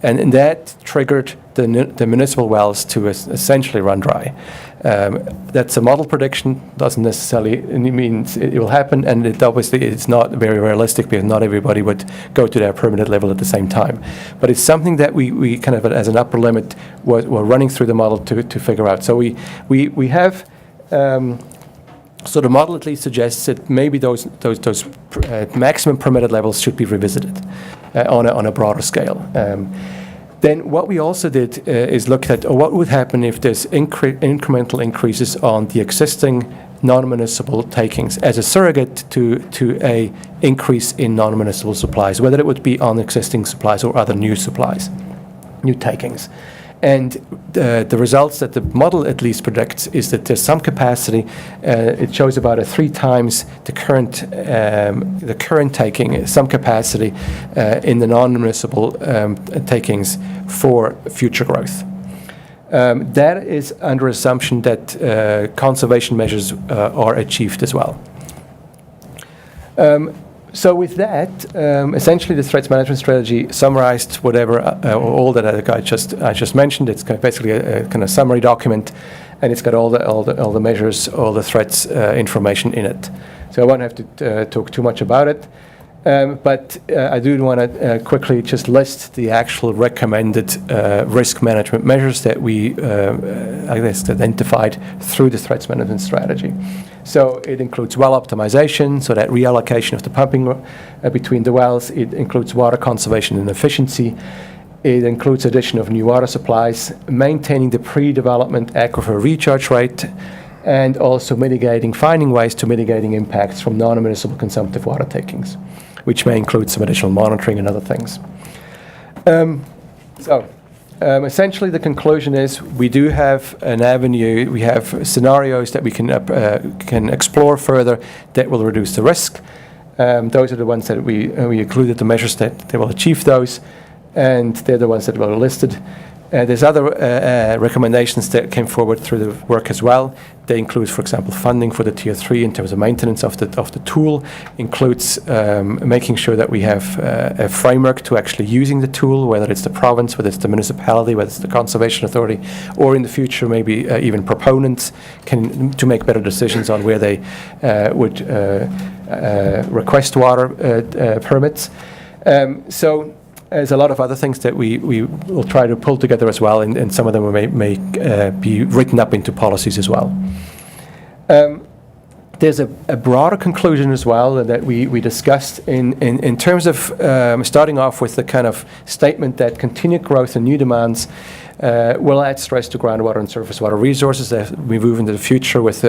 And that triggered the municipal wells to essentially run dry. That's a model prediction, doesn't necessarily mean it will happen, and it's not very realistic because not everybody would go to their permitted level at the same time. But it's something that we kind of, as an upper limit, we're running through the model to figure out. So we have. So the model at least suggests that maybe those maximum permitted levels should be revisited on a broader scale. Then what we also did is look at what would happen if there's incremental increases on the existing non-municipal takings as a surrogate to a increase in non-municipal supplies, whether it would be on existing supplies or other new supplies, new takings. And the results that the model at least predicts is that there's some capacity. It shows about 3 times the current taking, some capacity in the non-municipal takings for future growth. That is under assumption that conservation measures are achieved as well. So with that, essentially the threats management strategy summarized whatever, all that I just mentioned. It's basically a kind of summary document, and it's got all the measures, all the threats information in it. So I won't have to talk too much about it. But I do want to quickly just list the actual recommended risk management measures that we identified through the threats management strategy. So it includes well optimization, so that reallocation of the pumping between the wells. It includes water conservation and efficiency. It includes addition of new water supplies, maintaining the pre-development aquifer recharge rate, and also finding ways to mitigating impacts from non-municipal consumptive water takings, which may include some additional monitoring and other things. Essentially, the conclusion is we do have an avenue, we have scenarios that we can explore further that will reduce the risk. Those are the ones that we included, the measures that will achieve those, and they're the ones that were listed. There's other recommendations that came forward through the work as well. They include, for example, funding for the Tier 3 in terms of maintenance of the tool, includes making sure that we have a framework to actually using the tool, whether it's the province, whether it's the municipality, whether it's the conservation authority, or in the future maybe even proponents to make better decisions on where they would request water permits. There's a lot of other things that we will try to pull together as well, and some of them may be written up into policies as well. There's a broader conclusion as well that we discussed in terms of starting off with the kind of statement that continued growth and new demands will add stress to groundwater and surface water resources as we move into the future with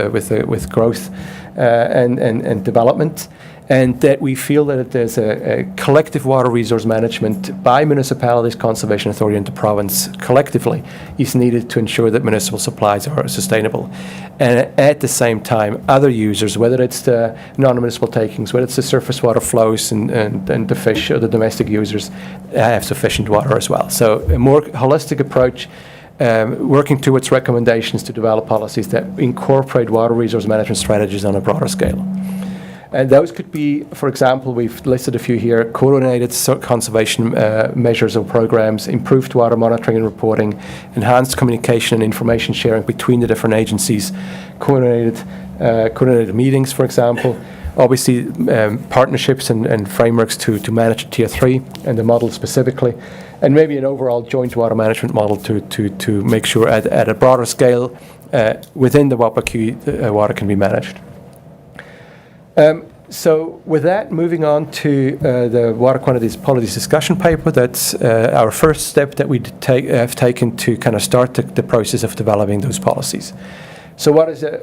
growth and development. And that we feel that there's a collective water resource management by municipalities, conservation authority, and the province collectively is needed to ensure that municipal supplies are sustainable. And at the same time, other users, whether it's the non-municipal takings, whether it's the surface water flows and the fish or the domestic users, have sufficient water as well. So a more holistic approach, working towards recommendations to develop policies that incorporate water resource management strategies on a broader scale. And those could be, for example, we've listed a few here, coordinated conservation measures or programs, improved water monitoring and reporting, enhanced communication and information sharing between the different agencies, coordinated meetings, for example, obviously partnerships and frameworks to manage Tier 3 and the model specifically, and maybe an overall joint water management model to make sure at a broader scale within the WAPA water can be managed. So with that, moving on to the water quantities policies discussion paper, that's our first step that we have taken to kind of start the process of developing those policies. So what is it?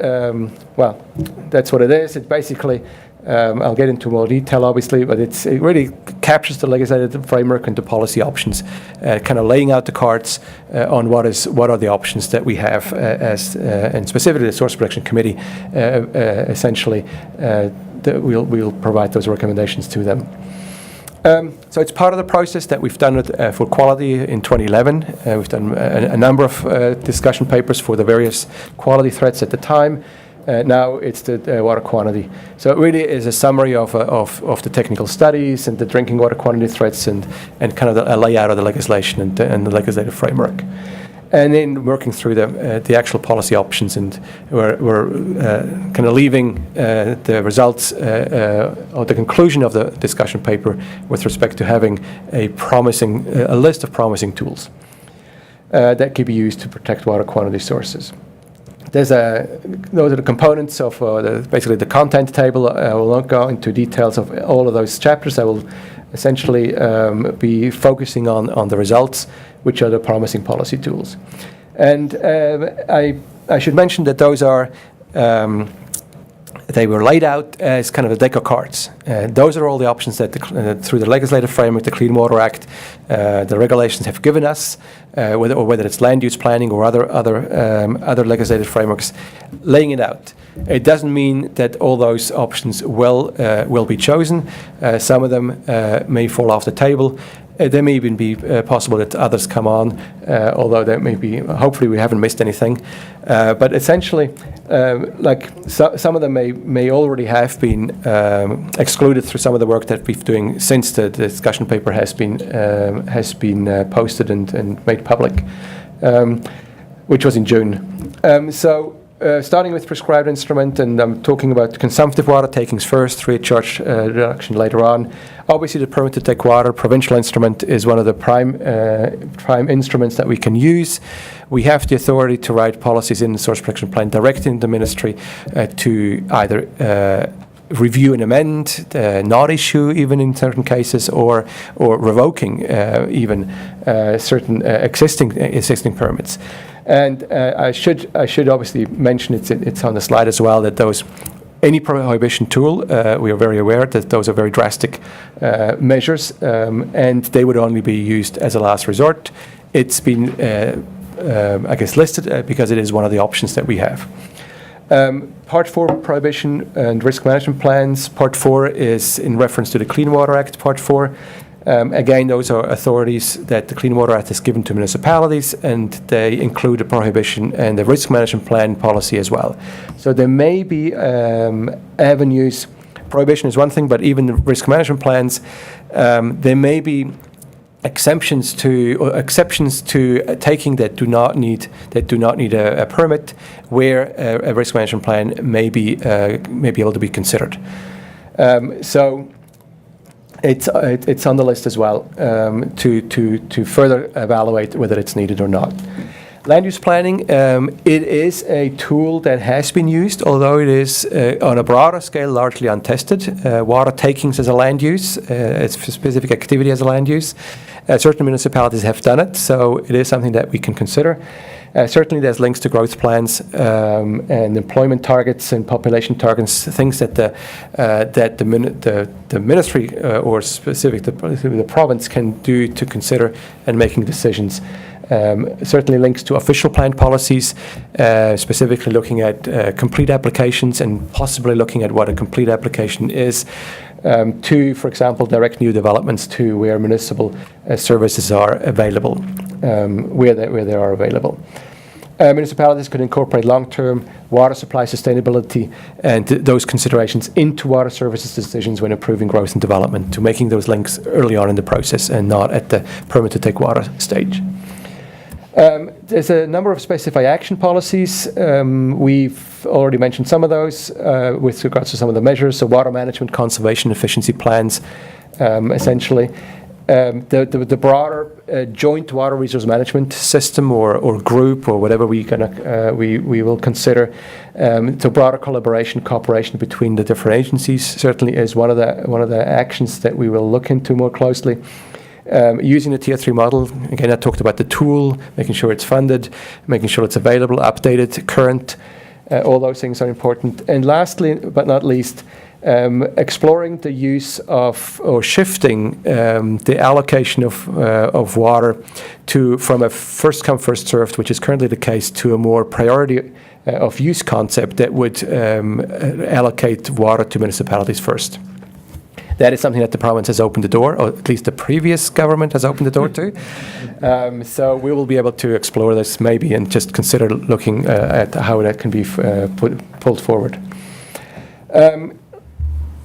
Well, that's what it is. It basically, I'll get into more detail, obviously, but it really captures the legislative framework and the policy options, kind of laying out the cards on what are the options that we have and specifically the Source Protection Committee, essentially, that we'll provide those recommendations to them. So it's part of the process that we've done it for quality in 2011. We've done a number of discussion papers for the various quality threats at the time. Now it's the water quantity. So it really is a summary of the technical studies and the drinking water quantity threats and kind of a layout of the legislation and the legislative framework. And then working through the actual policy options, and we're kind of leaving the results or the conclusion of the discussion paper with respect to having a list of promising tools that can be used to protect water quantity sources. Those are the components of basically the content table. I will not go into details of all of those chapters. I will essentially be focusing on the results, which are the promising policy tools. And I should mention that those are, they were laid out as kind of a deck of cards. Those are all the options that through the legislative framework, the Clean Water Act, the regulations have given us, whether it's land use planning or other legislative frameworks, laying it out. It doesn't mean that all those options will be chosen. Some of them may fall off the table. There may even be possible that others come on, although there may be, hopefully we haven't missed anything. But essentially, some of them may already have been excluded through some of the work that we've been doing since the discussion paper has been posted and made public, which was in June. Starting with prescribed instrument, and I'm talking about consumptive water takings first, free of charge reduction later on. Obviously, the permit to take water provincial instrument is one of the prime instruments that we can use. We have the authority to write policies in the source protection plan directing the ministry to either review and amend, not issue even in certain cases, or revoking even certain existing permits. And I should obviously mention, it's on the slide as well, that any prohibition tool, we are very aware that those are very drastic measures, and they would only be used as a last resort. It's been, I guess, listed because it is one of the options that we have. Part 4, prohibition and risk management plans. Part 4 is in reference to the Clean Water Act, Part 4. Again, those are authorities that the Clean Water Act has given to municipalities, and they include a prohibition and the risk management plan policy as well. So there may be avenues. Prohibition is one thing, but even the risk management plans, there may be exceptions to taking that do not need a permit, where a risk management plan may be able to be considered. So. It's on the list as well to further evaluate whether it's needed or not. Land use planning, it is a tool that has been used, although it is on a broader scale largely untested. Water takings as a land use, it's a specific activity as a land use. Certain municipalities have done it, so it is something that we can consider. Certainly there's links to growth plans and employment targets and population targets, things that the ministry or specific the province can do to consider and making decisions. Certainly links to official plan policies, specifically looking at complete applications and possibly looking at what a complete application is. To, for example, direct new developments to where municipal services are available, where they are available. Municipalities could incorporate long-term water supply sustainability and those considerations into water services decisions when approving growth and development, to making those links early on in the process and not at the permit to take water stage. There's a number of specified action policies. We've already mentioned some of those with regards to some of the measures. So water management, conservation, efficiency plans, essentially. The broader joint water resource management system or group or whatever we will consider. So broader cooperation between the different agencies certainly is one of the actions that we will look into more closely. Using the Tier 3 model, again, I talked about the tool, making sure it's funded, making sure it's available, updated, current. All those things are important. And lastly, but not least, exploring the use of or shifting the allocation of water from a first come first served, which is currently the case, to a more priority of use concept that would allocate water to municipalities first. That is something that the province has opened the door, or at least the previous government has opened the door to. So we will be able to explore this maybe and just consider looking at how that can be pulled forward.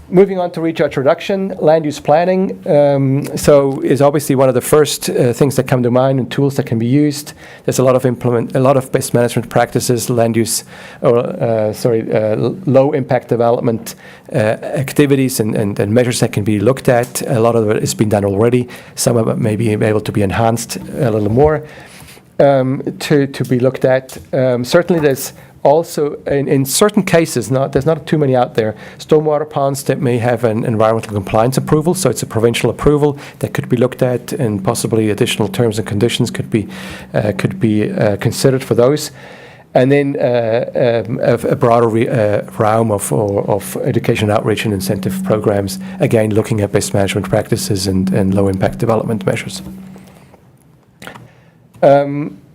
Moving on to recharge reduction, land use planning. So is obviously one of the first things that come to mind and tools that can be used. There's a lot of best management practices, low impact development activities and measures that can be looked at. A lot of it has been done already. Some of it may be able to be enhanced a little more to be looked at. Certainly there's also, in certain cases, there's not too many out there, stormwater ponds that may have an environmental compliance approval, so it's a provincial approval that could be looked at, and possibly additional terms and conditions could be considered for those. And then a broader realm of education outreach and incentive programs, again, looking at best management practices and low impact development measures.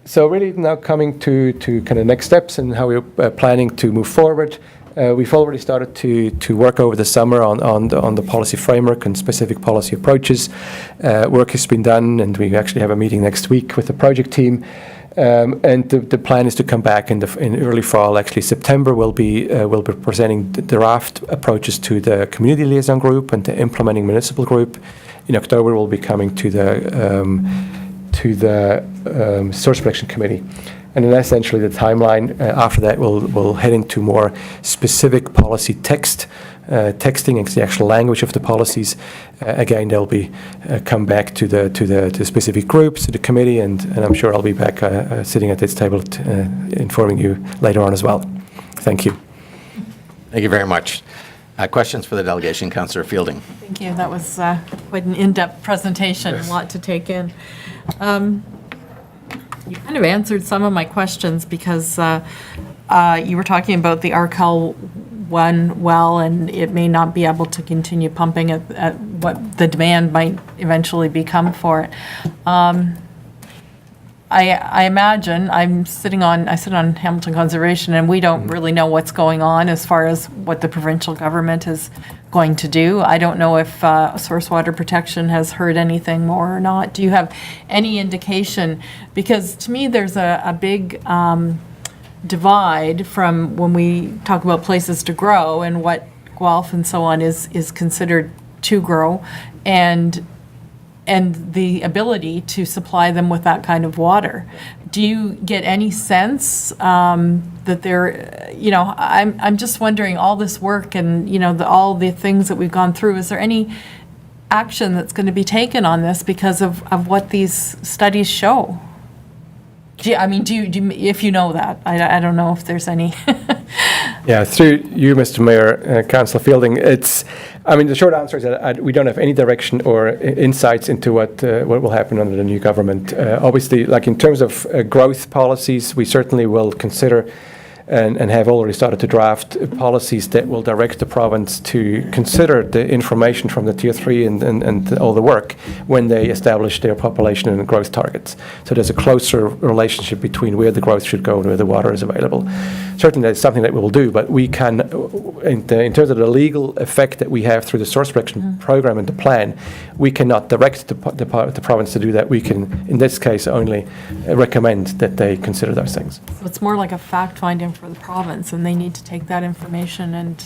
So really now coming to kind of next steps and how we're planning to move forward. We've already started to work over the summer on the policy framework and specific policy approaches. Work has been done, and we actually have a meeting next week with the project team. And the plan is to come back in early fall. Actually, September we'll be presenting the draft approaches to the community liaison group and the implementing municipal group. In October, we'll be coming to the Source Protection Committee. And then essentially the timeline after that will head into more specific policy texting and the actual language of the policies. Again, they'll be come back to the specific groups, to the committee, and I'm sure I'll be back sitting at this table informing you later on as well. Thank you. Thank you very much. Questions for the delegation, Councillor Fielding? Thank you. That was quite an in-depth presentation, a lot to take in. You kind of answered some of my questions because you were talking about the Arcal 1 well, and it may not be able to continue pumping at what the demand might eventually become for it. I imagine I sit on Hamilton Conservation, and we don't really know what's going on as far as what the provincial government is going to do. I don't know if Source Water Protection has heard anything more or not. Do you have any indication? Because to me, there's a big divide from when we talk about places to grow and what Guelph and so on is considered to grow, and the ability to supply them with that kind of water. Do you get any sense that they're, I'm just wondering, all this work and, all the things that we've gone through, is there any action that's going to be taken on this because of what these studies show? Do you, if you know that, I don't know if there's any. Yeah, through you, Mr. Mayor, Councillor Fielding, the short answer is that we don't have any direction or insights into what will happen under the new government. Obviously, like in terms of growth policies, we certainly will consider and have already started to draft policies that will direct the province to consider the information from the Tier 3 and all the work when they establish their population and growth targets. So there's a closer relationship between where the growth should go and where the water is available. Certainly that's something that we will do, but we can, in terms of the legal effect that we have through the source protection program and the plan, we cannot direct the province to do that. We can, in this case, only recommend that they consider those things. So it's more like a fact-finding for the province, and they need to take that information and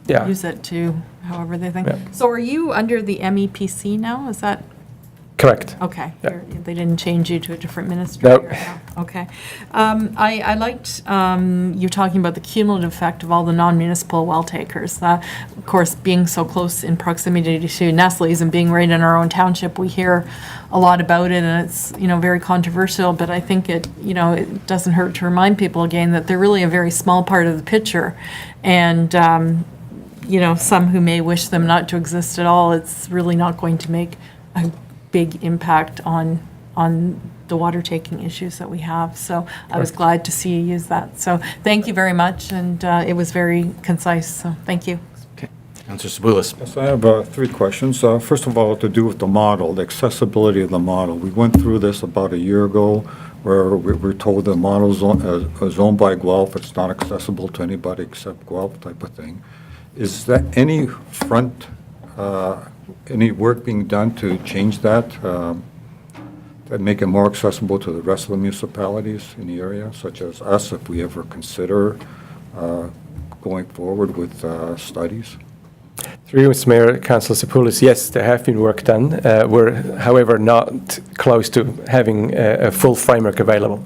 use it to however they think. Yeah. So are you under the MEPC now? Is that? Correct. Okay. Yeah. They didn't change you to a different ministry? Nope. Okay. I liked you talking about the cumulative effect of all the non-municipal well takers. Of course, being so close in proximity to Nestle's and being right in our own township, we hear a lot about it, and it's very controversial. But I think it doesn't hurt to remind people again that they're really a very small part of the picture, and some who may wish them not to exist at all. It's really not going to make a big impact on on the water taking issues that we have. So I was glad to see you use that. So thank you very much, and it was very concise, so thank you. Okay. Councillor Saboulis. Yes, I have 3 questions. First of all, to do with the model, the accessibility of the model. We went through this about a year ago, where we were told the model is owned by Guelph, it's not accessible to anybody except Guelph type of thing. Is there any any work being done to change that, that make it more accessible to the rest of the municipalities in the area, such as us, if we ever consider going forward with studies? Through you, Mr. Mayor, Councillor Sapoulis, yes, there have been work done. We're, however, not close to having a full framework available.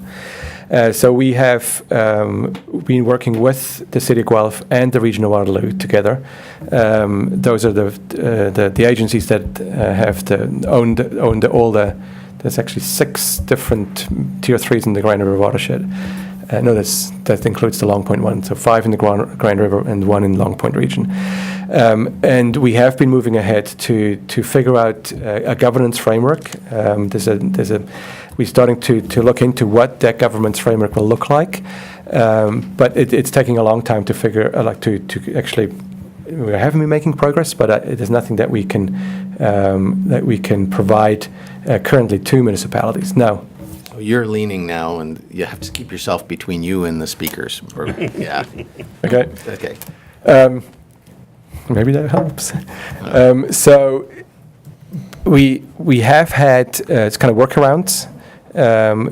So we have been working with the City of Guelph and the Region of Waterloo together. Those are the agencies that have owned all the. There's actually 6 different Tier 3s in the Grand River watershed. No, that includes the Long Point one. So 5 in the Grand River and 1 in Long Point region. And we have been moving ahead to figure out a governance framework. We're starting to look into what that governance framework will look like. But it's taking a long time to figure, to actually. We haven't been making progress, but there's nothing that we can provide currently to municipalities. No. You're leaning now, and you have to keep yourself between you and the speakers. Yeah. Okay. Okay. Maybe that helps. So we have had kind of workarounds,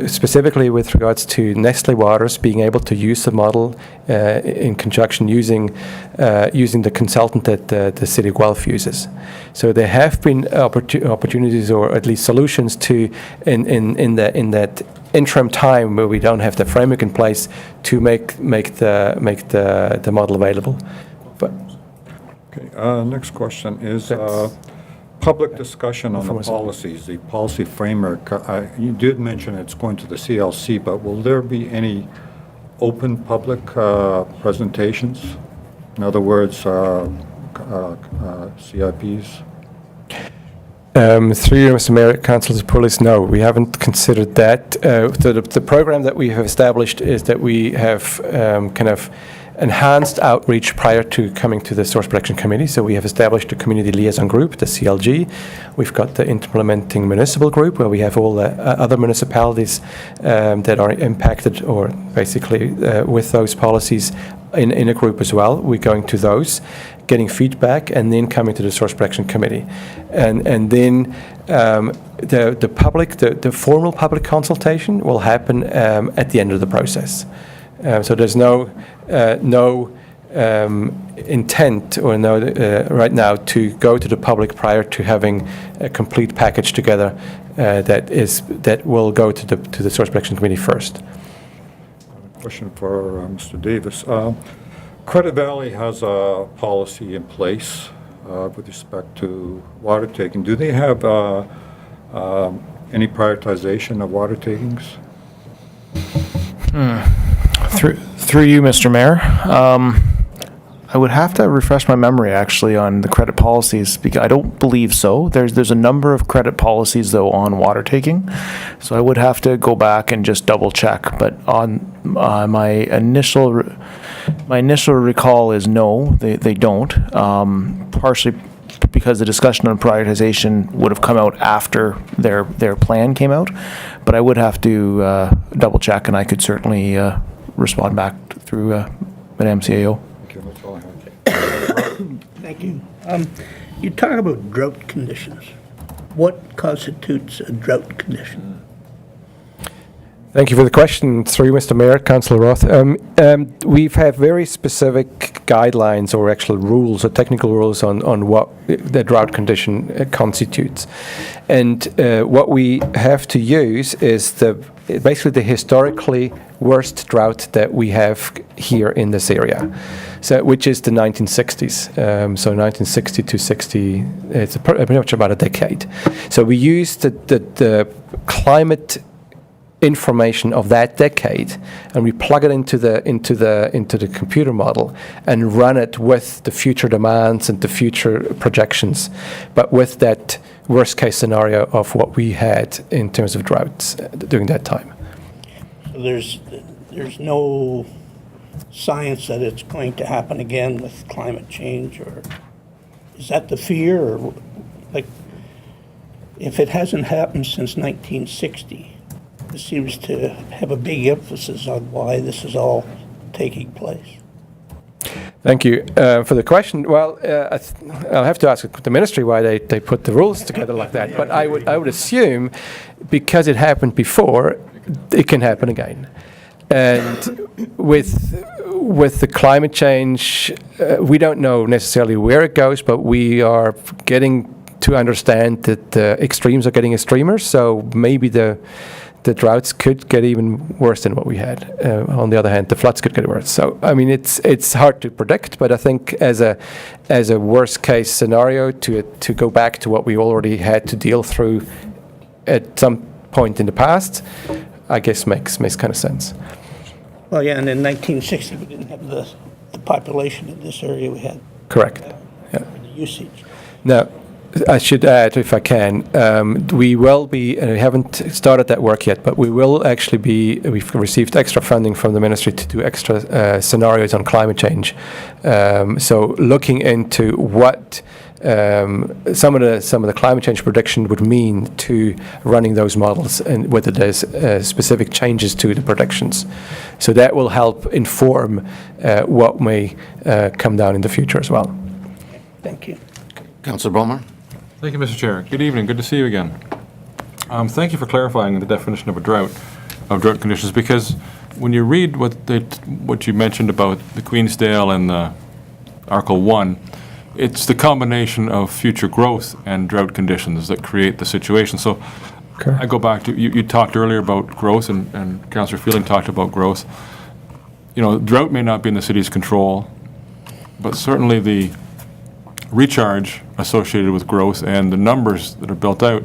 specifically with regards to Nestle Waters being able to use the model in conjunction using the consultant that the City of Guelph uses. So there have been opportunities, or at least solutions, to in that interim time where we don't have the framework in place to make the model available. But Okay, next question is public discussion on the policies, the policy framework. You did mention it's going to the CLC, but will there be any open public presentations? In other words, CIPs? Through you, Mr. Mayor, Councillor Sapoulis, no, we haven't considered that. The program that we have established is that we have kind of enhanced outreach prior to coming to the Source Protection Committee. So we have established a community liaison group, the CLG. We've got the implementing municipal group, where we have all the other municipalities that are impacted, or basically with those policies in a group as well. We're going to those, getting feedback, and then coming to the Source Protection Committee. And then the formal public consultation will happen at the end of the process. So there's no intent or right now to go to the public prior to having a complete package together that will go to the Source Protection Committee first. Question for Mr. Davis. Credit Valley has a policy in place with respect to water taking. Do they have any prioritization of water takings? Through you, Mr. Mayor, I would have to refresh my memory actually on the credit policies, because I don't believe so. There's a number of credit policies though on water taking, so I would have to go back and just double check. But on my initial recall is no, they don't. Partially because the discussion on prioritization would have come out after their plan came out, but I would have to double check, and I could certainly respond back through Madame CAO. Okay, that's all I have. Thank you. You talk about drought conditions. What constitutes a drought condition? Thank you for the question. Through Mr. Mayor, Councillor Roth. We've had very specific guidelines, or actual rules, or technical rules on what the drought condition constitutes. And what we have to use is basically the historically worst drought that we have here in this area, so which is the 1960s. So 1960 to 60, it's pretty much about a decade. So we use the climate information of that decade, and we plug it into the computer model and run it with the future demands and the future projections, but with that worst case scenario of what we had in terms of droughts during that time. So there's no science that it's going to happen again with climate change, or is that the fear? Or like, if it hasn't happened since 1960, it seems to have a big emphasis on why this is all taking place. Thank you for the question. Well, I'll have to ask the ministry why they put the rules together like that. But I would assume because it happened before, it can happen again. And with the climate change, we don't know necessarily where it goes, but we are getting to understand that the extremes are getting extremer. So maybe the droughts could get even worse than what we had. On the other hand, the floods could get worse. So I mean, it's hard to predict, but I think as a worst case scenario, to go back to what we already had to deal through at some point in the past, I guess makes kind of sense. Well, yeah, and in 1960, we didn't have the population in this area we had. Correct. Yeah. The usage. Now, I should add, if I can, we will be, and we haven't started that work yet, but we will actually be, we've received extra funding from the ministry to do extra scenarios on climate change. So looking into what some of the climate change prediction would mean to running those models, and whether there's specific changes to the predictions. So that will help inform what may come down in the future as well. Thank you. Councillor Bulmer? Thank you, Mr. Chair. Good evening. Good to see you again. Thank you for clarifying the definition of drought conditions, because when you read what you mentioned about the Queensdale and the Article 1, it's the combination of future growth and drought conditions that create the situation. So I go back to, you talked earlier about growth, and Councillor Fielding talked about growth. You know, drought may not be in the city's control, but certainly the recharge associated with growth and the numbers that are built out,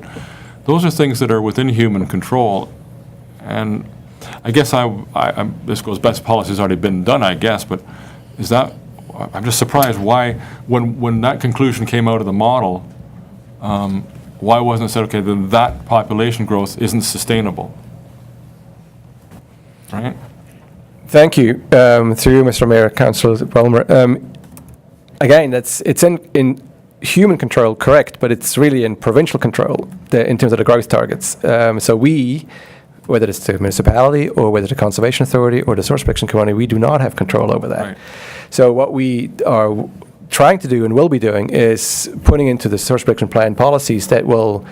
those are things that are within human control. And I guess this goes, best policy has already been done, I guess, but is that, I'm just surprised why, when that conclusion came out of the model, why wasn't it said, okay, then that population growth isn't sustainable, right? Thank you. Through you, Mr. Mayor, Councillor Bulmer. Again, it's in human control, correct, but it's really in provincial control in terms of the growth targets. So we, whether it's the municipality or whether the Conservation Authority or the Source Protection Committee, we do not have control over that. Right. So what we are trying to do and will be doing is putting into the Source Protection Plan policies that will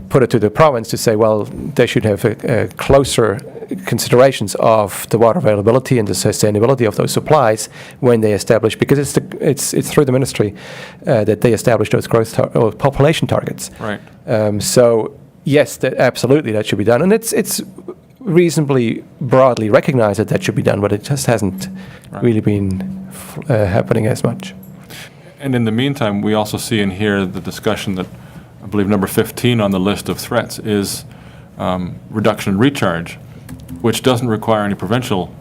put it to the province to say, well, they should have closer considerations of the water availability and the sustainability of those supplies when they establish, because it's through the ministry that they establish those growth or population targets. Right. So yes, absolutely that should be done, and it's reasonably broadly recognized that should be done, but it just hasn't really been happening as much. And in the meantime, we also see in here the discussion that I believe number 15 on the list of threats is reduction in recharge, which doesn't require any provincial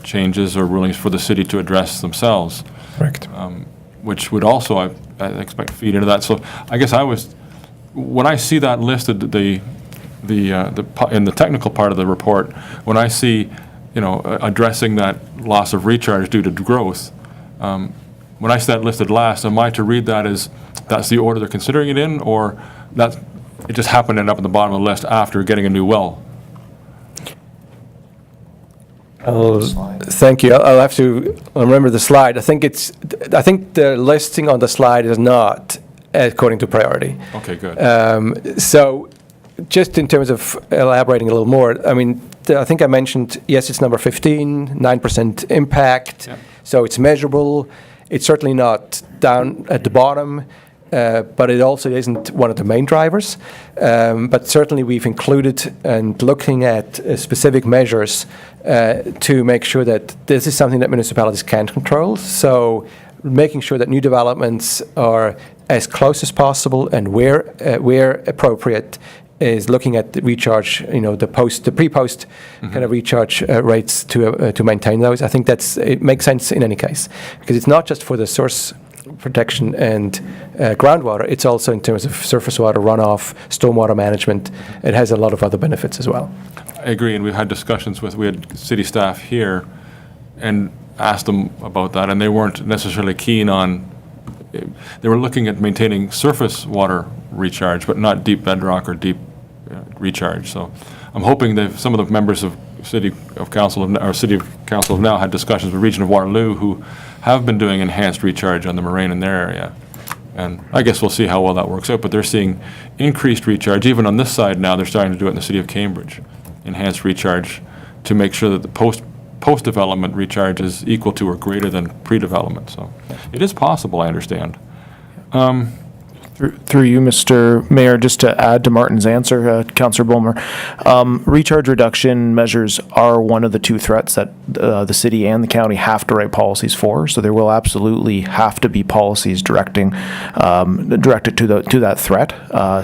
changes or rulings for the city to address themselves. Correct. Which would also, I expect, feed into that. So I guess when I see that listed, in the technical part of the report, when I see, addressing that loss of recharge due to growth, when I see that listed last, am I to read that as that's the order they're considering it in, or that it just happened to end up at the bottom of the list after getting a new well? Thank you. I'll have to remember the slide. I think the listing on the slide is not according to priority. Okay, good. So just in terms of elaborating a little more, I mean, I think I mentioned, yes, it's number 15, 9% impact. Yep. So it's measurable. It's certainly not down at the bottom, but it also isn't one of the main drivers. But certainly we've included and looking at specific measures to make sure that this is something that municipalities can control. So making sure that new developments are as close as possible and where appropriate, is looking at the recharge, the pre-post kind of recharge rates to maintain those. I think it makes sense in any case, because it's not just for the source protection and groundwater, it's also in terms of surface water runoff, stormwater management. It has a lot of other benefits as well. I agree, and we had city staff here and asked them about that, and they weren't necessarily keen on, they were looking at maintaining surface water recharge, but not deep bedrock or deep recharge. So I'm hoping that some of the members of City Council have now had discussions with Region of Waterloo, who have been doing enhanced recharge on the moraine in their area. And I guess we'll see how well that works out, but they're seeing increased recharge. Even on this side now, they're starting to do it in the city of Cambridge, enhanced recharge, to make sure that the post-development recharge is equal to or greater than pre-development. So it is possible, I understand. Through you, Mr. Mayor, just to add to Martin's answer, Councillor Bulmer, recharge reduction measures are one of the two threats that the city and the county have to write policies for. So there will absolutely have to be policies directed to that threat.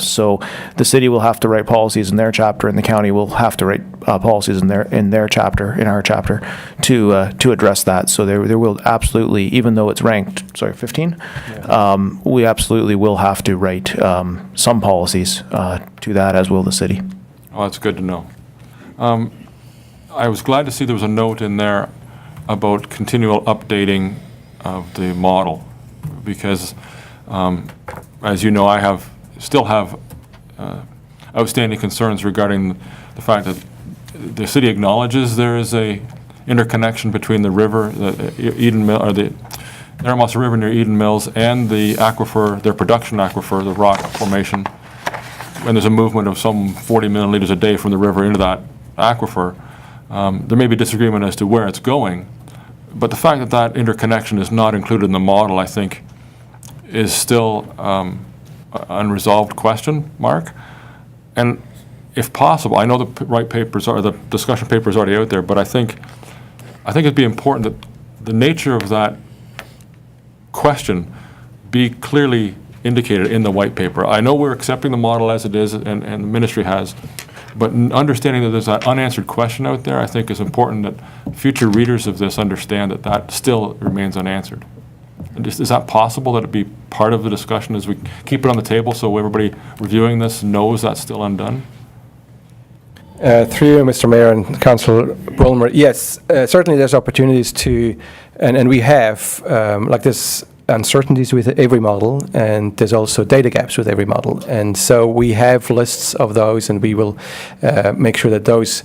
So the city will have to write policies in their chapter, and the county will have to write policies in our chapter, to address that. So there will absolutely, even though it's ranked 15, we absolutely will have to write some policies to that, as will the city. Oh, that's good to know. I was glad to see there was a note in there about continual updating of the model, because, as you know, I still have outstanding concerns regarding the fact that the city acknowledges there is a interconnection between the river, the Eden Mill, or the Narragansett River near Eden Mills, and the aquifer, their production aquifer, the rock formation. When there's a movement of some 40 million liters a day from the river into that aquifer, there may be disagreement as to where it's going, but the fact that that interconnection is not included in the model, I think, is still an unresolved question mark. And if possible, I know the discussion paper is already out there, but I think it'd be important that the nature of that question be clearly indicated in the white paper. I know we're accepting the model as it is, and the ministry has, but understanding that there's that unanswered question out there, I think is important that future readers of this understand that still remains unanswered. And is that possible, that it be part of the discussion as we keep it on the table, so everybody reviewing this knows that's still undone? Through you, Mr. Mayor and Councillor Bulmer, yes, certainly there's opportunities to, and we have, there's uncertainties with every model, and there's also data gaps with every model. And so we have lists of those, and we will make sure that those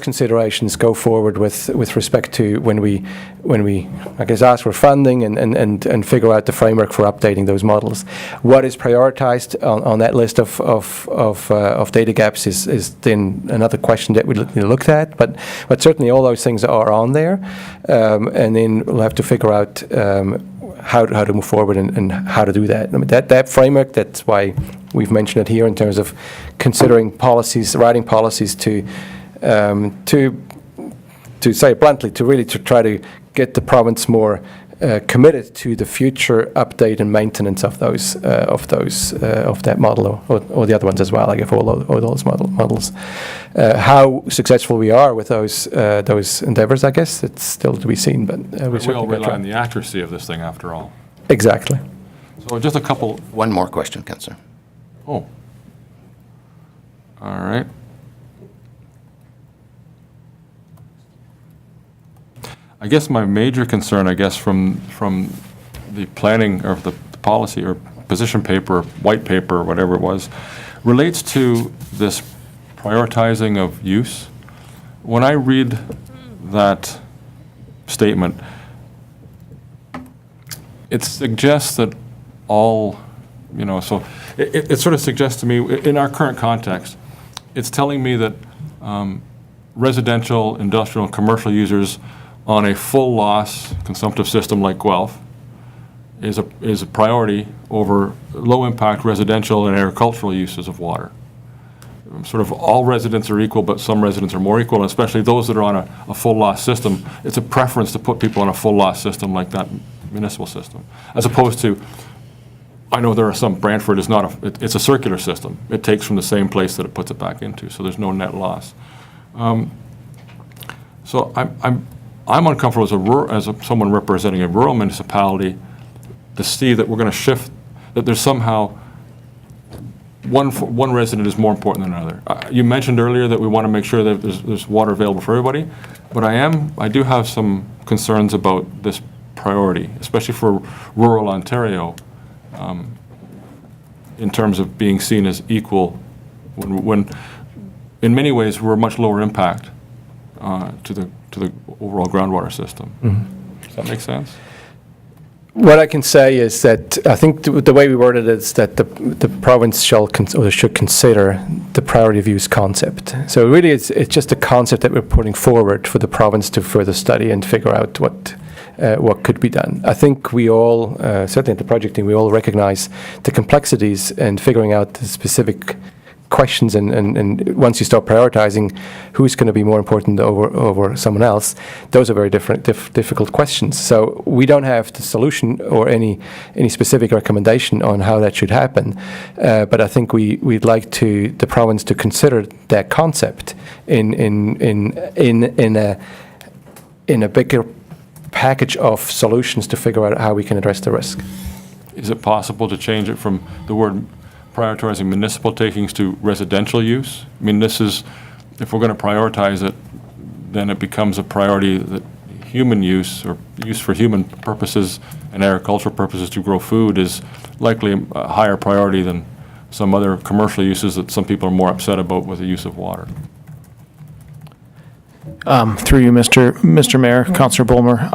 considerations go forward with respect to when we I guess ask for funding and figure out the framework for updating those models. What is prioritized on that list of data gaps is then another question that we looked at, but certainly all those things are on there, and then we'll have to figure out how to move forward and how to do that. I mean, that framework, that's why we've mentioned it here in terms of considering policies, writing policies to say it bluntly, to try to get the province more committed to the future update and maintenance of that model or the other ones as well. I guess all those models. How successful we are with those endeavors, I guess it's still to be seen. But We all rely on the accuracy of this thing, after all. Exactly. So just a couple. One more question, Councillor. Oh. All right. I guess my major concern, from the planning or the policy or position paper, white paper, or whatever it was, relates to this prioritizing of use. When I read that statement, it suggests that so it sort of suggests to me, in our current context, it's telling me that residential, industrial, and commercial users on a full loss consumptive system like Guelph is a priority over low impact residential and agricultural uses of water. Sort of all residents are equal, but some residents are more equal, and especially those that are on a full loss system. It's a preference to put people on a full loss system like that municipal system, as opposed to I know there are some, Brantford is not, it's a circular system. It takes from the same place that it puts it back into, so there's no net loss. So I'm uncomfortable as someone representing a rural municipality to see that we're going to shift, that there's somehow one resident is more important than another. You mentioned earlier that we want to make sure that there's water available for everybody, but I do have some concerns about this priority, especially for rural Ontario, in terms of being seen as equal, when in many ways we're a much lower impact to the overall groundwater system. Does that make sense? What I can say is that I think the way we worded it is that the province should consider the priority of use concept. So really, it's just a concept that we're putting forward for the province to further study and figure out what could be done. I think we all, certainly at the project team, we all recognize the complexities and figuring out the specific questions, and once you start prioritizing who's going to be more important over someone else, those are very difficult questions. So we don't have the solution or any specific recommendation on how that should happen, but I think we'd like the province to consider that concept in a bigger package of solutions to figure out how we can address the risk. Is it possible to change it from the word prioritizing municipal takings to residential use? I mean, this is, if we're going to prioritize it, then it becomes a priority that human use or use for human purposes and agricultural purposes to grow food is likely a higher priority than some other commercial uses that some people are more upset about with the use of water. Through you, Mr. Mayor, Councillor Bulmer.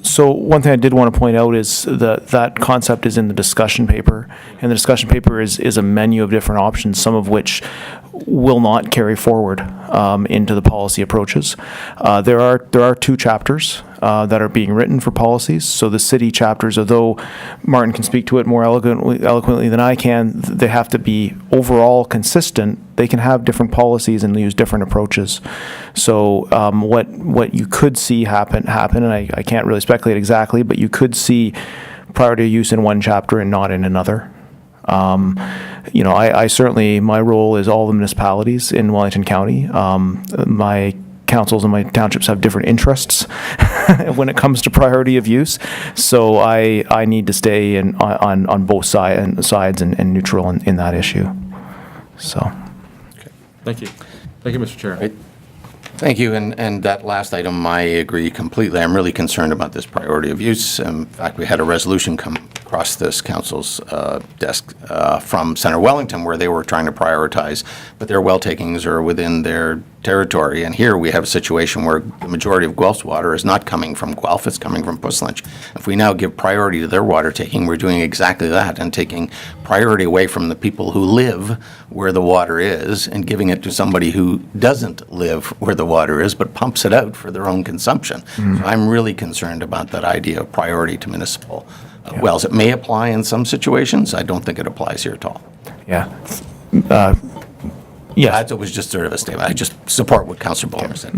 So one thing I did want to point out is that concept is in the discussion paper, and the discussion paper is a menu of different options, some of which will not carry forward into the policy approaches. There are 2 chapters that are being written for policies. So the city chapters, although Martin can speak to it more eloquently than I can, they have to be overall consistent. They can have different policies and use different approaches. So what you could see happen, and I can't really speculate exactly, but you could see priority use in one chapter and not in another. I certainly, my role is all the municipalities in Wellington County. My councils and my townships have different interests when it comes to priority of use. So I need to stay on both sides and neutral in that issue. So. Thank you. Thank you, Mr. Chair. Right. Thank you. And that last item, I agree completely. I'm really concerned about this priority of use. In fact, we had a resolution come across this council's desk from Centre Wellington where they were trying to prioritize, but their well takings are within their territory. And here we have a situation where the majority of Guelph's water is not coming from Guelph, it's coming from Puslinch. If we now give priority to their water taking, we're doing exactly that and taking priority away from the people who live where the water is and giving it to somebody who doesn't live where the water is but pumps it out for their own consumption. So I'm really concerned about that idea of priority to municipal wells. It may apply in some situations. I don't think it applies here at all. Yeah. Yes. That was just sort of a statement. I just support what Councillor Bulmer said.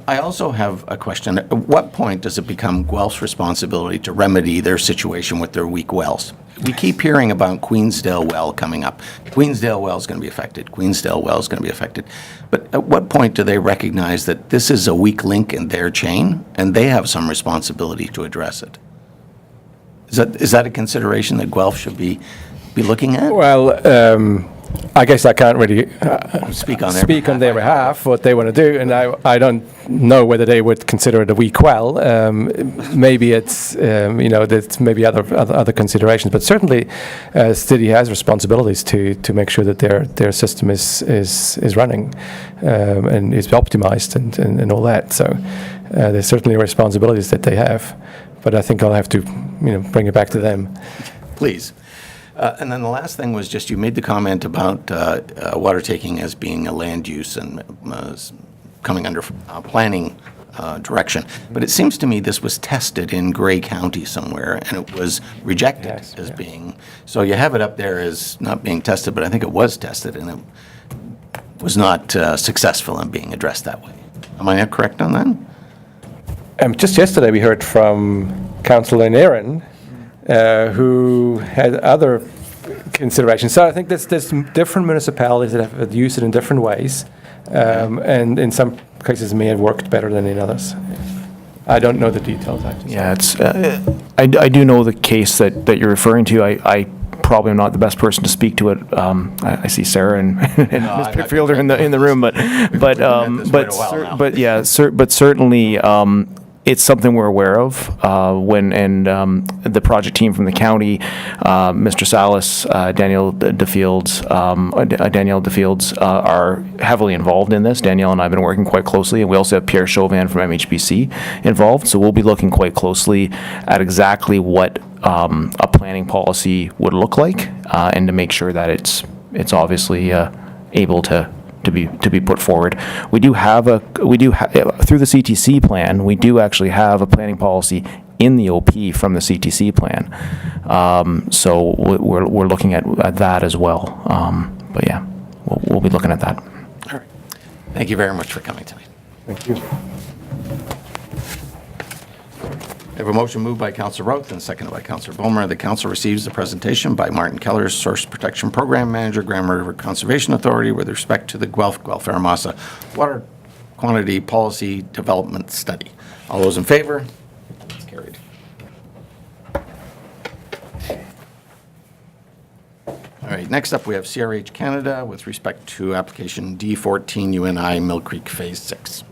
I also have a question. At what point does it become Guelph's responsibility to remedy their situation with their weak wells? We keep hearing about Queensdale well coming up. Queensdale well is going to be affected. Queensdale well is going to be affected. But at what point do they recognize that this is a weak link in their chain and they have some responsibility to address it? Is that a consideration that Guelph should be looking at? Well, I guess I can't really Speak on their behalf what they want to do, and I don't know whether they would consider it a weak well. Maybe it's there's maybe other considerations, but certainly, city has responsibilities to make sure that their system is running and is optimized and all that. So there's certainly responsibilities that they have, but I think I'll have to bring it back to them. Please. And then the last thing was just you made the comment about water taking as being a land use and coming under planning direction. But it seems to me this was tested in Grey County somewhere, and it was rejected as being. So you have it up there as not being tested, but I think it was tested, and it was not successful in being addressed that way. Am I not correct on that? Just yesterday we heard from Councillor Nairn, who had other consideration. So I think there's different municipalities that have used it in different ways, and in some cases may have worked better than in others. I don't know the details, actually. Yeah, it's, I do know the case that you're referring to. I probably am not the best person to speak to it. I see Sarah and Ms. Pickfielder in the room, but at this quite a while now. but yeah, but certainly it's something we're aware of. The project team from the county, Mr. Salas, Danielle DeFields, are heavily involved in this. Danielle and I have been working quite closely, and we also have Pierre Chauvin from MHBC involved. So we'll be looking quite closely at exactly what a planning policy would look like, and to make sure that it's obviously able to be put forward. We do have through the CTC plan, we do actually have a planning policy in the OP from the CTC plan. So we're looking at that as well. But yeah, we'll be looking at that. All right. Thank you very much for coming tonight. Thank you. I have a motion moved by Councillor Routh and seconded by Councillor Bulmer. The council receives the presentation by Martin Keller, Source Protection Program Manager, Grand River Conservation Authority, with respect to the Guelph Aramasa Water Quantity Policy Development Study. All those in favor? It's carried. All right, next up we have CRH Canada with respect to application D14 UNI Mill Creek Phase 6.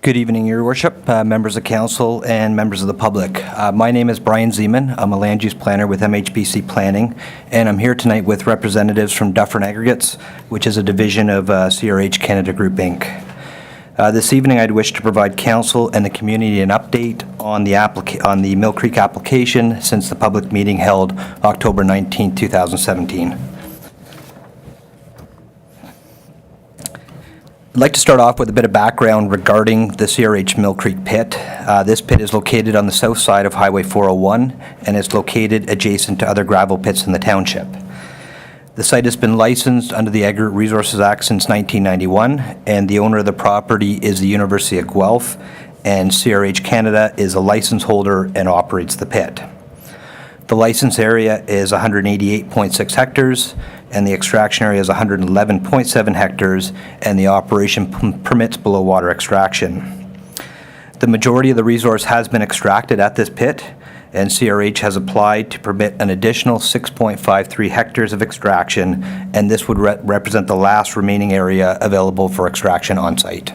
Good evening, Your Worship, members of council, and members of the public. My name is Brian Zeman. I'm a land use planner with MHBC Planning, and I'm here tonight with representatives from Dufferin Aggregates, which is a division of CRH Canada Group, Inc. This evening, I'd wish to provide council and the community an update on the Mill Creek application since the public meeting held October 19, 2017. I'd like to start off with a bit of background regarding the CRH Mill Creek pit. This pit is located on the south side of Highway 401 and is located adjacent to other gravel pits in the township. The site has been licensed under the Aggregate Resources Act since 1991, and the owner of the property is the University of Guelph, and CRH Canada is a license holder and operates the pit. The license area is 188.6 hectares, and the extraction area is 111.7 hectares, and the operation permits below water extraction. The majority of the resource has been extracted at this pit, and CRH has applied to permit an additional 6.53 hectares of extraction, and this would represent the last remaining area available for extraction on site.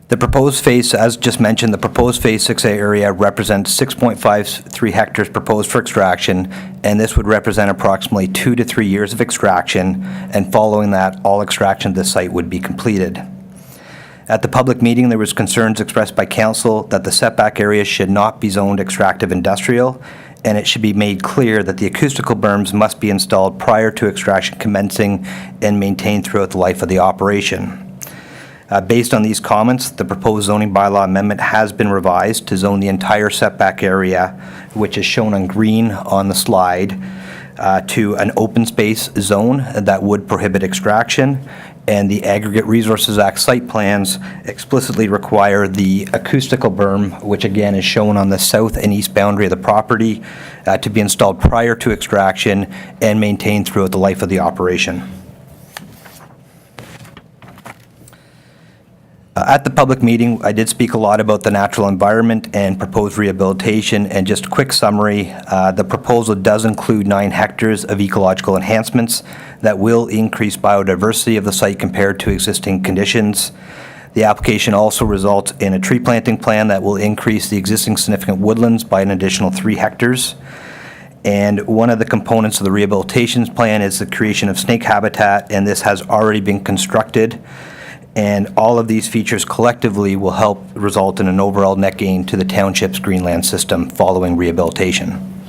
The proposed phase, as just mentioned, the proposed Phase 6A area represents 6.53 hectares proposed for extraction, and this would represent approximately 2 to 3 years of extraction, and following that, all extraction at this site would be completed. At the public meeting, there was concerns expressed by council that the setback area should not be zoned extractive industrial, and it should be made clear that the acoustical berms must be installed prior to extraction commencing and maintained throughout the life of the operation. Based on these comments, the proposed zoning bylaw amendment has been revised to zone the entire setback area, which is shown on green on the slide, to an open space zone that would prohibit extraction, and the Aggregate Resources Act site plans explicitly require the acoustical berm, which again is shown on the south and east boundary of the property, to be installed prior to extraction and maintained throughout the life of the operation. At the public meeting, I did speak a lot about the natural environment and proposed rehabilitation, and just a quick summary, the proposal does include 9 hectares of ecological enhancements that will increase biodiversity of the site compared to existing conditions. The application also results in a tree planting plan that will increase the existing significant woodlands by an additional 3 hectares. And one of the components of the rehabilitation plan is the creation of snake habitat, and this has already been constructed. And all of these features collectively will help result in an overall net gain to the township's greenland system following rehabilitation.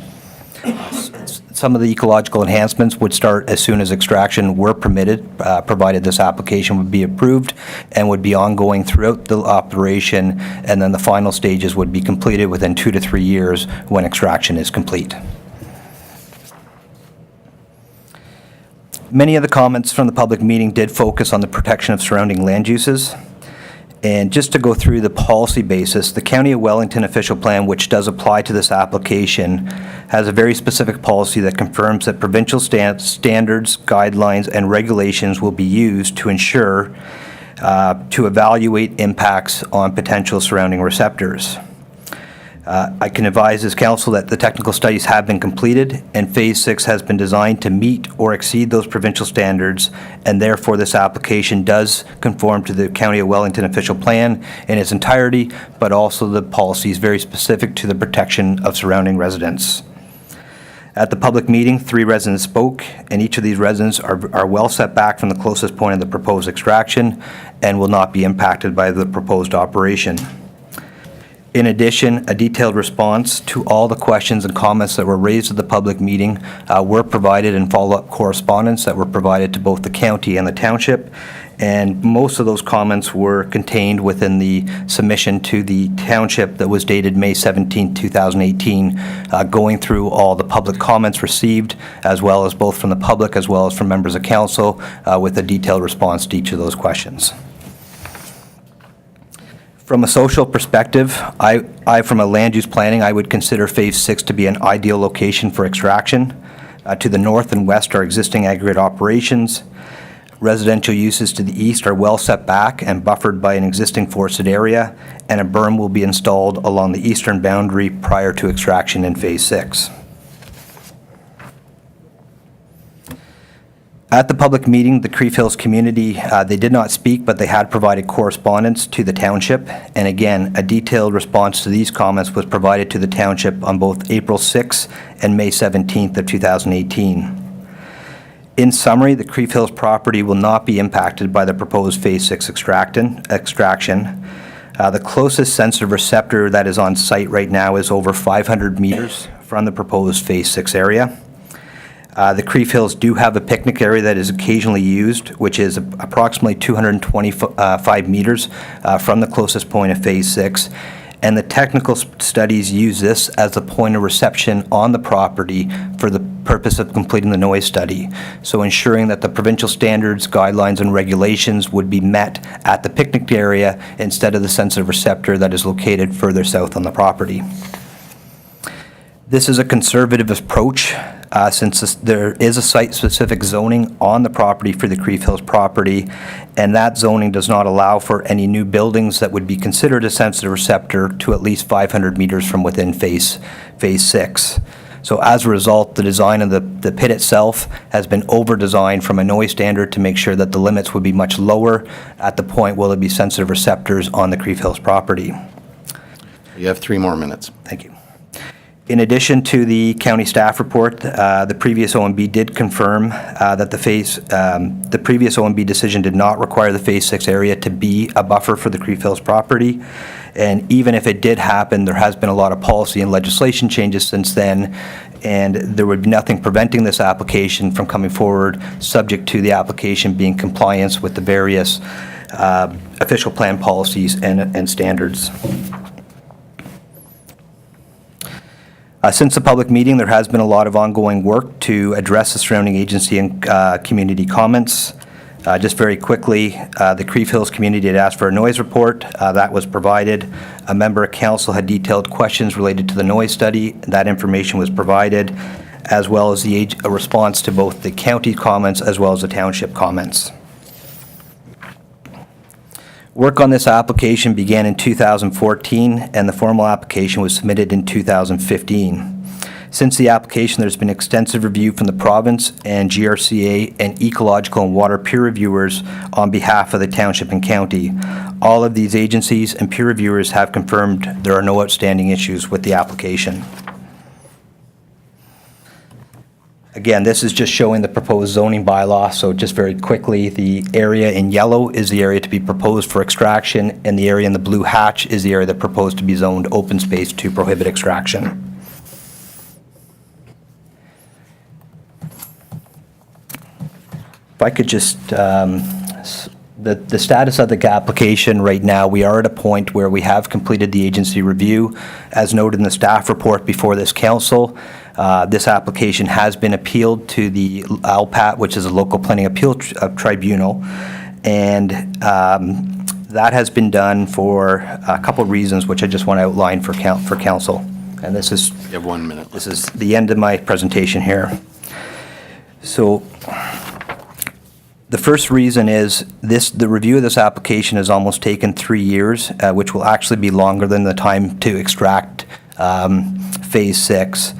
Some of the ecological enhancements would start as soon as extraction were permitted, provided this application would be approved, and would be ongoing throughout the operation, and then the final stages would be completed within 2 to 3 years when extraction is complete. Many of the comments from the public meeting did focus on the protection of surrounding land uses. And just to go through the policy basis, the County of Wellington official plan, which does apply to this application, has a very specific policy that confirms that provincial standards, guidelines, and regulations will be used to ensure to evaluate impacts on potential surrounding receptors. I can advise this council that the technical studies have been completed and Phase 6 has been designed to meet or exceed those provincial standards, and therefore this application does conform to the County of Wellington official plan in its entirety, but also the policies very specific to the protection of surrounding residents. At the public meeting, 3 residents spoke, and each of these residents are well set back from the closest point of the proposed extraction and will not be impacted by the proposed operation. In addition, a detailed response to all the questions and comments that were raised at the public meeting were provided in follow-up correspondence that were provided to both the county and the township, and most of those comments were contained within the submission to the township that was dated May 17, 2018, going through all the public comments received, as well as both from the public as well as from members of council, with a detailed response to each of those questions. From a social perspective, from a land use planning, I would consider Phase 6 to be an ideal location for extraction. To the north and west are existing aggregate operations. Residential uses to the east are well set back and buffered by an existing forested area, and a berm will be installed along the eastern boundary prior to extraction in Phase 6. At the public meeting, the Creve Hills community, they did not speak, but they had provided correspondence to the township. And again, a detailed response to these comments was provided to the township on both April 6th and May 17th of 2018. In summary, the Creve Hills property will not be impacted by the proposed Phase 6 extraction. The closest sensitive receptor that is on site right now is over 500 meters from the proposed Phase 6 area. The Creve Hills do have a picnic area that is occasionally used, which is approximately 225 meters from the closest point of Phase 6. And the technical studies use this as the point of reception on the property for the purpose of completing the noise study. So ensuring that the provincial standards, guidelines, and regulations would be met at the picnic area instead of the sensitive receptor that is located further south on the property. This is a conservative approach since there is a site-specific zoning on the property for the Creve Hills property, and that zoning does not allow for any new buildings that would be considered a sensitive receptor to at least 500 meters from within Phase 6. So as a result, the design of the pit itself has been over-designed from a noise standard to make sure that the limits would be much lower at the point where there'll be sensitive receptors on the Creve Hills property. You have 3 more minutes. Thank you. In addition to the county staff report, the previous OMB did confirm that the previous OMB decision did not require the Phase 6 area to be a buffer for the Creve Hills property. And even if it did happen, there has been a lot of policy and legislation changes since then, and there would be nothing preventing this application from coming forward, subject to the application being compliance with the various official plan policies and standards. Since the public meeting, there has been a lot of ongoing work to address the surrounding agency and community comments. Just very quickly, the Creve Hills community had asked for a noise report. That was provided. A member of council had detailed questions related to the noise study. That information was provided, as well as a response to both the county comments as well as the township comments. Work on this application began in 2014, and the formal application was submitted in 2015. Since the application, there's been extensive review from the province and GRCA and ecological and water peer reviewers on behalf of the township and county. All of these agencies and peer reviewers have confirmed there are no outstanding issues with the application. Again, this is just showing the proposed zoning bylaw, so just very quickly, the area in yellow is the area to be proposed for extraction, and the area in the blue hatch is the area that proposed to be zoned open space to prohibit extraction. If I could just, the status of the application right now, we are at a point where we have completed the agency review. As noted in the staff report before this council, this application has been appealed to the LPAT, which is a local planning appeal tribunal, and that has been done for a couple of reasons, which I just want to outline for council. And this is You have 1 minute. this is the end of my presentation here. So the first reason is the review of this application has almost taken 3 years, which will actually be longer than the time to extract Phase 6.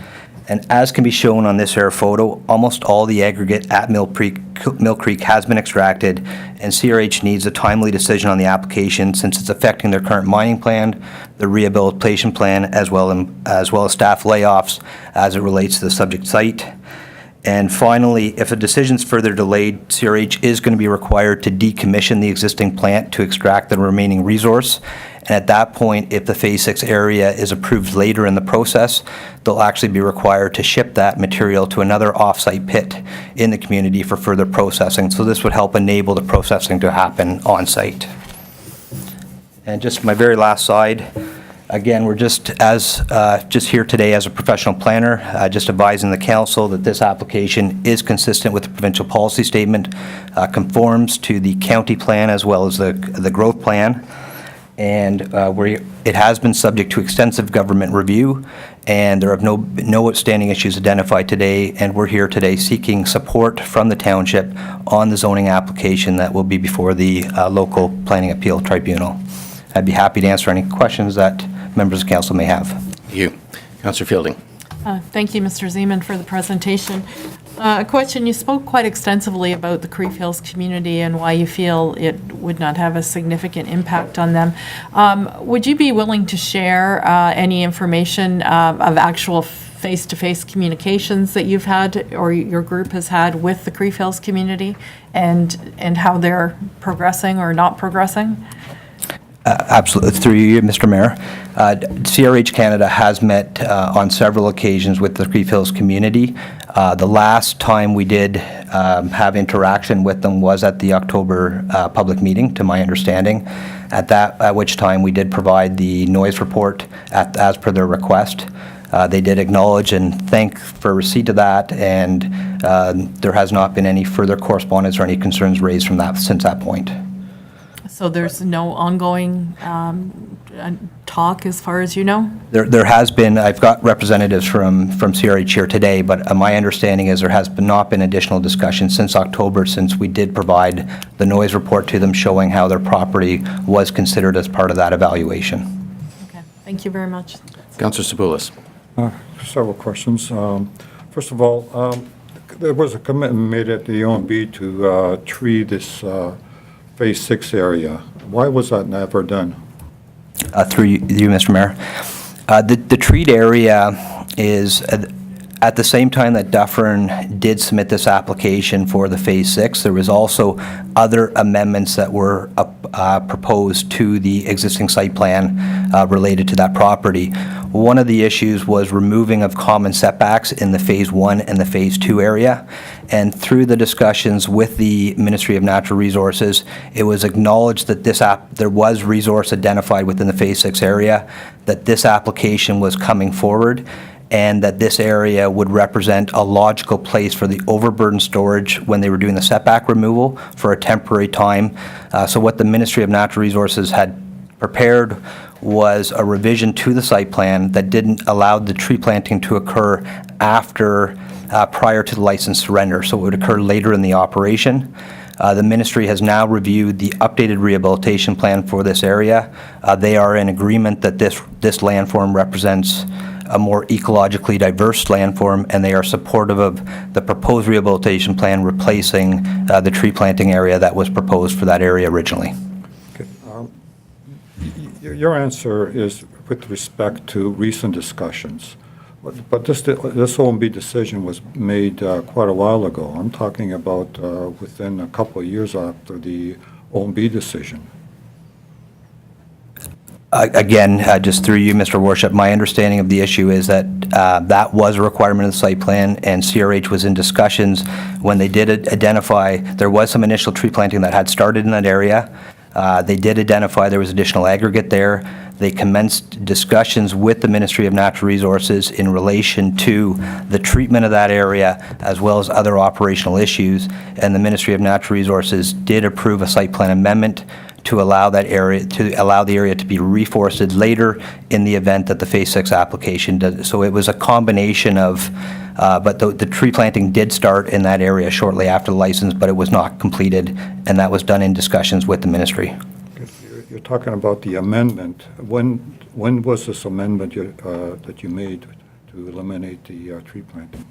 And as can be shown on this air photo, almost all the aggregate at Mill Creek has been extracted, and CRH needs a timely decision on the application since it's affecting their current mining plan, the rehabilitation plan, as well as staff layoffs as it relates to the subject site. And finally, if a decision is further delayed, CRH is going to be required to decommission the existing plant to extract the remaining resource. And at that point, if the Phase 6 area is approved later in the process, they'll actually be required to ship that material to another off-site pit in the community for further processing. So this would help enable the processing to happen on-site. And just my very last slide. Again, we're just here today as a professional planner, just advising the council that this application is consistent with the provincial policy statement, conforms to the county plan as well as the growth plan, and it has been subject to extensive government review, and there are no outstanding issues identified today, and we're here today seeking support from the township on the zoning application that will be before the local planning appeal tribunal. I'd be happy to answer any questions that members of council may have. Thank you. Councillor Fielding. Thank you, Mr. Zeman, for the presentation. A question, you spoke quite extensively about the Creve Hills community and why you feel it would not have a significant impact on them. Would you be willing to share any information of actual face-to-face communications that you've had or your group has had with the Creve Hills community and how they're progressing or not progressing? Absolutely. Through you, Mr. Mayor. CRH Canada has met on several occasions with the Creve Hills community. The last time we did have interaction with them was at the October public meeting, to my understanding, at which time we did provide the noise report as per their request. They did acknowledge and thank for receipt of that, and there has not been any further correspondence or any concerns raised from that since that point. So there's no ongoing talk as far as you know? There has been, I've got representatives from CRH here today, but my understanding is there has not been additional discussion since October, since we did provide the noise report to them showing how their property was considered as part of that evaluation. Okay, thank you very much. Councillor Saboulis. Several questions. First of all, there was a commitment made at the OMB to tree this Phase 6 area. Why was that never done? Through you, Mr. Mayor. The treat area is, at the same time that Dufferin did submit this application for the Phase 6, there was also other amendments that were proposed to the existing site plan related to that property. One of the issues was removing of common setbacks in the Phase 1 and the Phase 2 area. And through the discussions with the Ministry of Natural Resources, it was acknowledged that there was resource identified within the Phase 6 area, that this application was coming forward, and that this area would represent a logical place for the overburden storage when they were doing the setback removal for a temporary time. So what the Ministry of Natural Resources had prepared was a revision to the site plan that didn't allow the tree planting to occur prior to the license surrender, so it would occur later in the operation. The ministry has now reviewed the updated rehabilitation plan for this area. They are in agreement that this landform represents a more ecologically diverse landform, and they are supportive of the proposed rehabilitation plan replacing the tree planting area that was proposed for that area originally. Okay. Your answer is with respect to recent discussions, but this OMB decision was made quite a while ago. I'm talking about within a couple of years after the OMB decision. Again, just through you, Mr. Worship, my understanding of the issue is that that was a requirement of the site plan, and CRH was in discussions when they did identify, there was some initial tree planting that had started in that area. They did identify there was additional aggregate there. They commenced discussions with the Ministry of Natural Resources in relation to the treatment of that area as well as other operational issues, and the Ministry of Natural Resources did approve a site plan amendment to allow the area to be reforested later in the event that the Phase 6 application does. So it was a combination of, but the tree planting did start in that area shortly after the license, but it was not completed, and that was done in discussions with the ministry. You're talking about the amendment. When was this amendment that you made to eliminate the tree planting?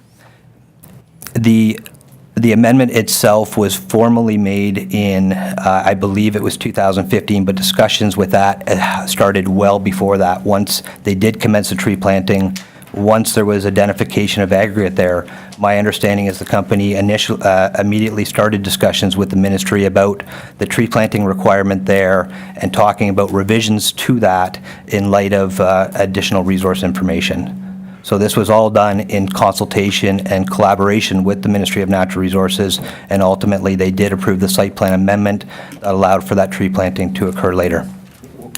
The amendment itself was formally made in, I believe it was 2015, but discussions with that started well before that. Once they did commence the tree planting, once there was identification of aggregate there, my understanding is the company immediately started discussions with the ministry about the tree planting requirement there and talking about revisions to that in light of additional resource information. So this was all done in consultation and collaboration with the Ministry of Natural Resources, and ultimately they did approve the site plan amendment that allowed for that tree planting to occur later.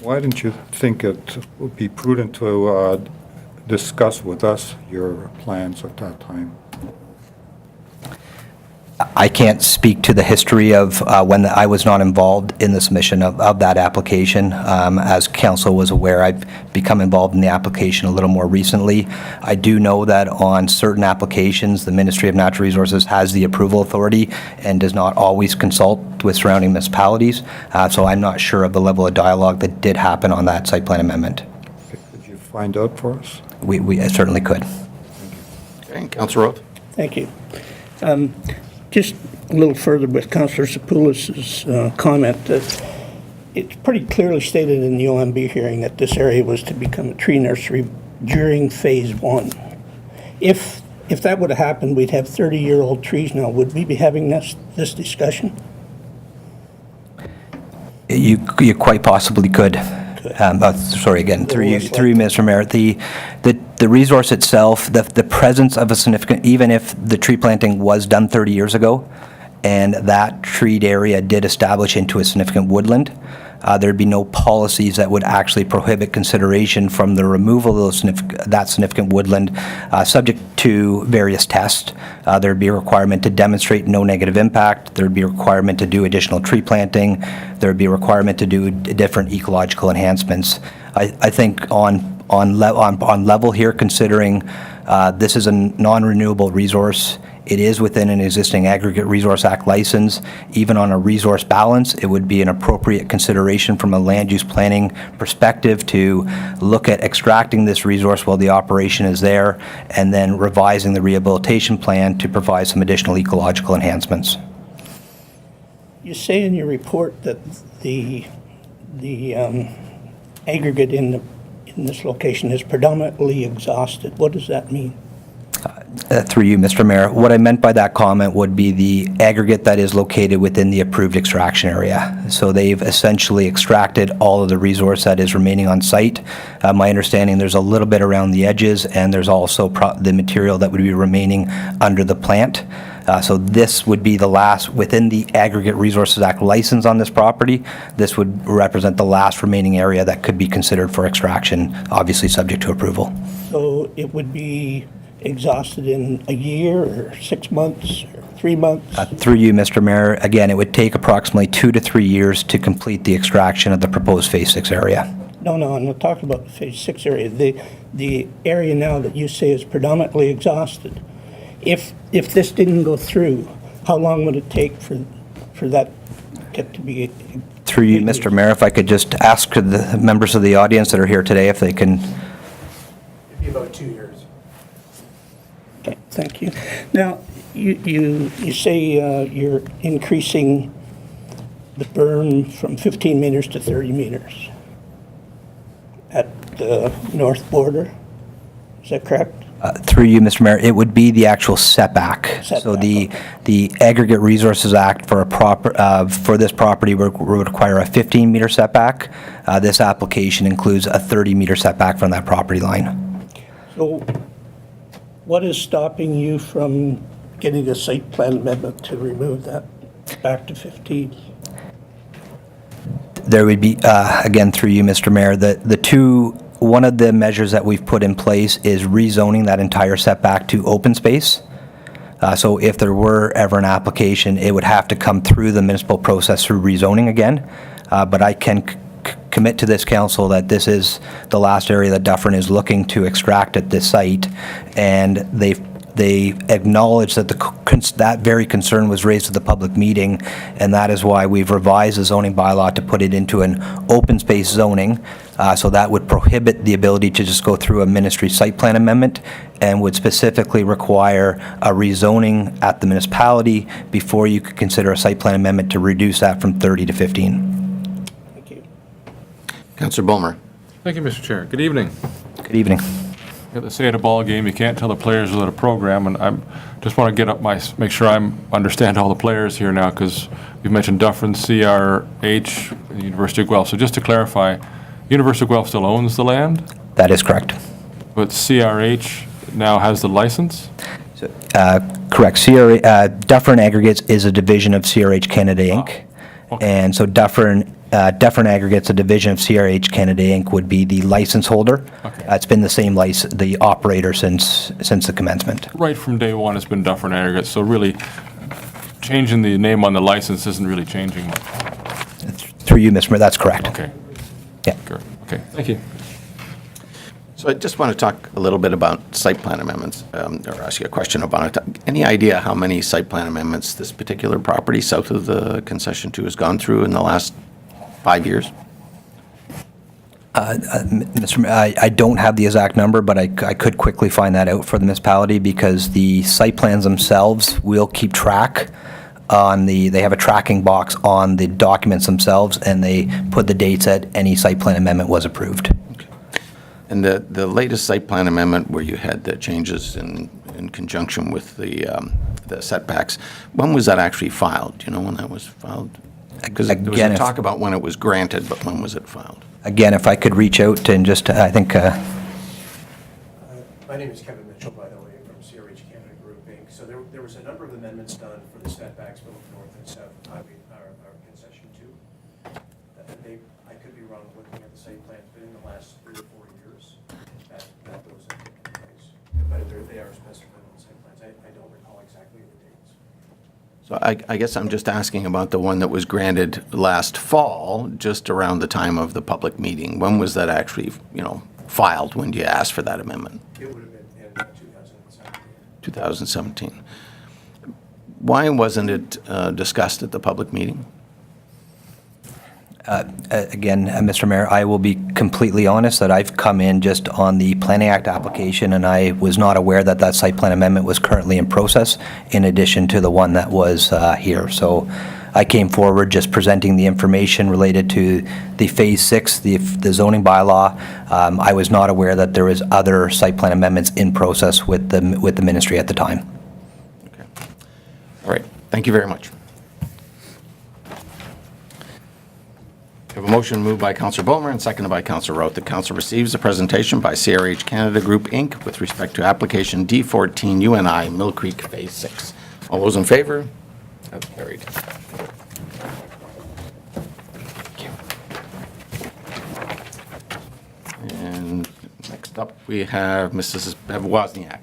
Why didn't you think it would be prudent to discuss with us your plans at that time? I can't speak to the history of when I was not involved in the submission of that application. As council was aware, I've become involved in the application a little more recently. I do know that on certain applications, the Ministry of Natural Resources has the approval authority and does not always consult with surrounding municipalities. So I'm not sure of the level of dialogue that did happen on that site plan amendment. Could you find out for us? We certainly could. Okay, Councillor Roth? Thank you. Just a little further with Councillor Sapoulis's comment, that it's pretty clearly stated in the OMB hearing that this area was to become a tree nursery during Phase 1. If that would have happened, we'd have 30-year-old trees now. Would we be having this discussion? You quite possibly could. Sorry, again, through you, Mr. Mayor. The resource itself, the presence of a significant, even if the tree planting was done 30 years ago, and that treed area did establish into a significant woodland, there'd be no policies that would actually prohibit consideration from the removal of that significant woodland, subject to various tests. There'd be a requirement to demonstrate no negative impact. There'd be a requirement to do additional tree planting. There'd be a requirement to do different ecological enhancements. I think on level here, considering this is a non-renewable resource, it is within an existing Aggregate Resource Act license. Even on a resource balance, it would be an appropriate consideration from a land use planning perspective to look at extracting this resource while the operation is there, and then revising the rehabilitation plan to provide some additional ecological enhancements. You say in your report that the aggregate in this location is predominantly exhausted. What does that mean? Through you, Mr. Mayor, what I meant by that comment would be the aggregate that is located within the approved extraction area. So they've essentially extracted all of the resource that is remaining on site. My understanding, there's a little bit around the edges, and there's also the material that would be remaining under the plant. So this would be the last, within the Aggregate Resources Act license on this property, this would represent the last remaining area that could be considered for extraction, obviously subject to approval. So it would be exhausted in a year or 6 months or 3 months? Through you, Mr. Mayor, again, it would take approximately 2 to 3 years to complete the extraction of the proposed Phase 6 area. No, I'm not talking about the Phase 6 area. The area now that you say is predominantly exhausted. If this didn't go through, how long would it take for that to be? Through you, Mr. Mayor, if I could just ask the members of the audience that are here today if they can. It'd be about 2 years. Okay, thank you. Now, you say you're increasing the berm from 15 meters to 30 meters at the north border. Is that correct? Through you, Mr. Mayor, it would be the actual setback. So the Aggregate Resources Act for for this property would require a 15-meter setback. This application includes a 30-meter setback from that property line. So what is stopping you from getting a site plan amendment to remove that back to 15? There would be, again, through you, Mr. Mayor, one of the measures that we've put in place is rezoning that entire setback to open space. So if there were ever an application, it would have to come through the municipal process through rezoning again. But I can commit to this council that this is the last area that Dufferin is looking to extract at this site, and they acknowledge that that very concern was raised at the public meeting, and that is why we've revised the zoning bylaw to put it into an open space zoning. So that would prohibit the ability to just go through a ministry site plan amendment, and would specifically require a rezoning at the municipality before you could consider a site plan amendment to reduce that from 30 to 15. Thank you. Councillor Bulmer. Thank you, Mr. Chair. Good evening. Good evening. You have to say at a ball game, you can't tell the players without a program, and I just want to make sure I understand all the players here now, because you've mentioned Dufferin, CRH, and University of Guelph. So just to clarify, University of Guelph still owns the land, That is correct. but CRH now has the license? Correct. Dufferin Aggregates is a division of CRH Canada Inc. okay. And so Dufferin Aggregates, a division of CRH Canada Inc., would be the license holder. Okay. It's been the same the operator since the commencement. Right from day one, it's been Dufferin Aggregates, so really, changing the name on the license isn't really changing much. Through you, Mr. Mayor, that's correct. Okay, Yeah. good, okay, thank you. So I just want to talk a little bit about site plan amendments, or ask you a question about it. Any idea how many site plan amendments this particular property south of the concession 2 has gone through in the last 5 years? Mr. Mayor, I don't have the exact number, but I could quickly find that out for the municipality, because the site plans themselves will keep track they have a tracking box on the documents themselves, and they put the dates that any site plan amendment was approved. And the latest site plan amendment where you had the changes in conjunction with the setbacks, when was that actually filed? Do you know when that was filed? Because there was Again, a if- talk about when it was granted, but when was it filed? Again, if I could reach out and just, I think, My name is Kevin Mitchell, by the way, from CRH Canada Group, Inc. So there was a number of amendments done for the setbacks both north and south of highway, our concession 2. I could be wrong looking at the site plans, but in the last 3 or 4 years, that those have taken place. But they are specified on the site plans. I don't recall exactly the dates. So I guess I'm just asking about the one that was granted last fall, just around the time of the public meeting. When was that actually, filed? When do you ask for that amendment? It would have been in 2017. 2017. Why wasn't it discussed at the public meeting? again, Mr. Mayor, I will be completely honest that I've come in just on the Planning Act application, and I was not aware that that site plan amendment was currently in process, in addition to the one that was here. So I came forward just presenting the information related to the Phase 6, the zoning bylaw. I was not aware that there was other site plan amendments in process with the ministry at the time. Okay. All right. Thank you very much. We have a motion moved by Councillor Bulmer and seconded by Councillor Roth. The council receives a presentation by CRH Canada Group, Inc. with respect to application D14 UNI Mill Creek Phase 6. All those in favor? That's carried. Thank you. And next up, we have Mrs. Bev Wozniak.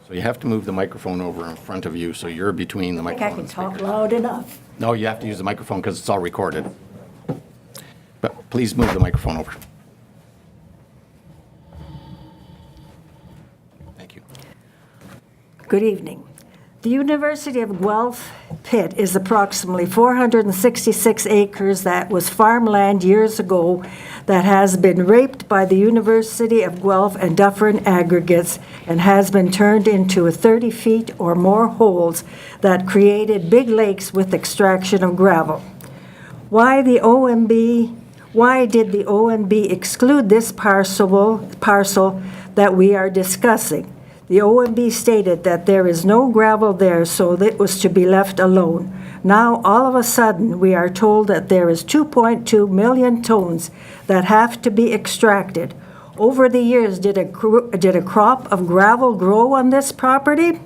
So you have to move the microphone over in front of you, so you're between the I think microphone I and can talk speaker. loud enough. No, you have to use the microphone because it's all recorded. But please move the microphone over. Thank you. Good evening. The University of Guelph pit is approximately 466 acres that was farmland years ago that has been raped by the University of Guelph and Dufferin Aggregates and has been turned into 30 feet or more holes that created big lakes with extraction of gravel. Why did the OMB exclude this parcel that we are discussing? The OMB stated that there is no gravel there, so it was to be left alone. Now, all of a sudden, we are told that there is 2.2 million tons that have to be extracted. Over the years, did a crop of gravel grow on this property?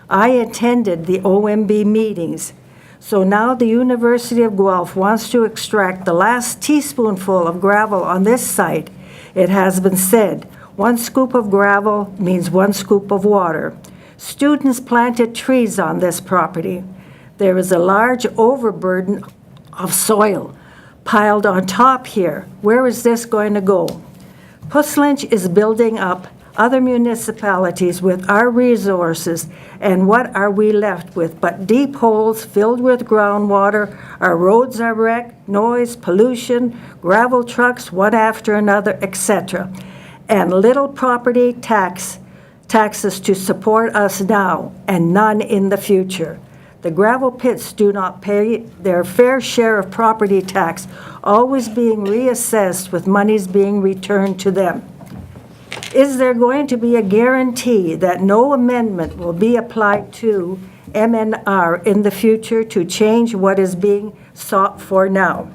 I attended the OMB meetings. So now the University of Guelph wants to extract the last teaspoonful of gravel on this site. It has been said, 1 scoop of gravel means 1 scoop of water. Students planted trees on this property. There is a large overburden of soil piled on top here. Where is this going to go? Puslinch is building up other municipalities with our resources, and what are we left with but deep holes filled with groundwater? Our roads are wrecked, noise, pollution, gravel trucks, one after another, etc. And little property taxes to support us now, and none in the future. The gravel pits do not pay their fair share of property tax, always being reassessed with monies being returned to them. Is there going to be a guarantee that no amendment will be applied to MNR in the future to change what is being sought for now?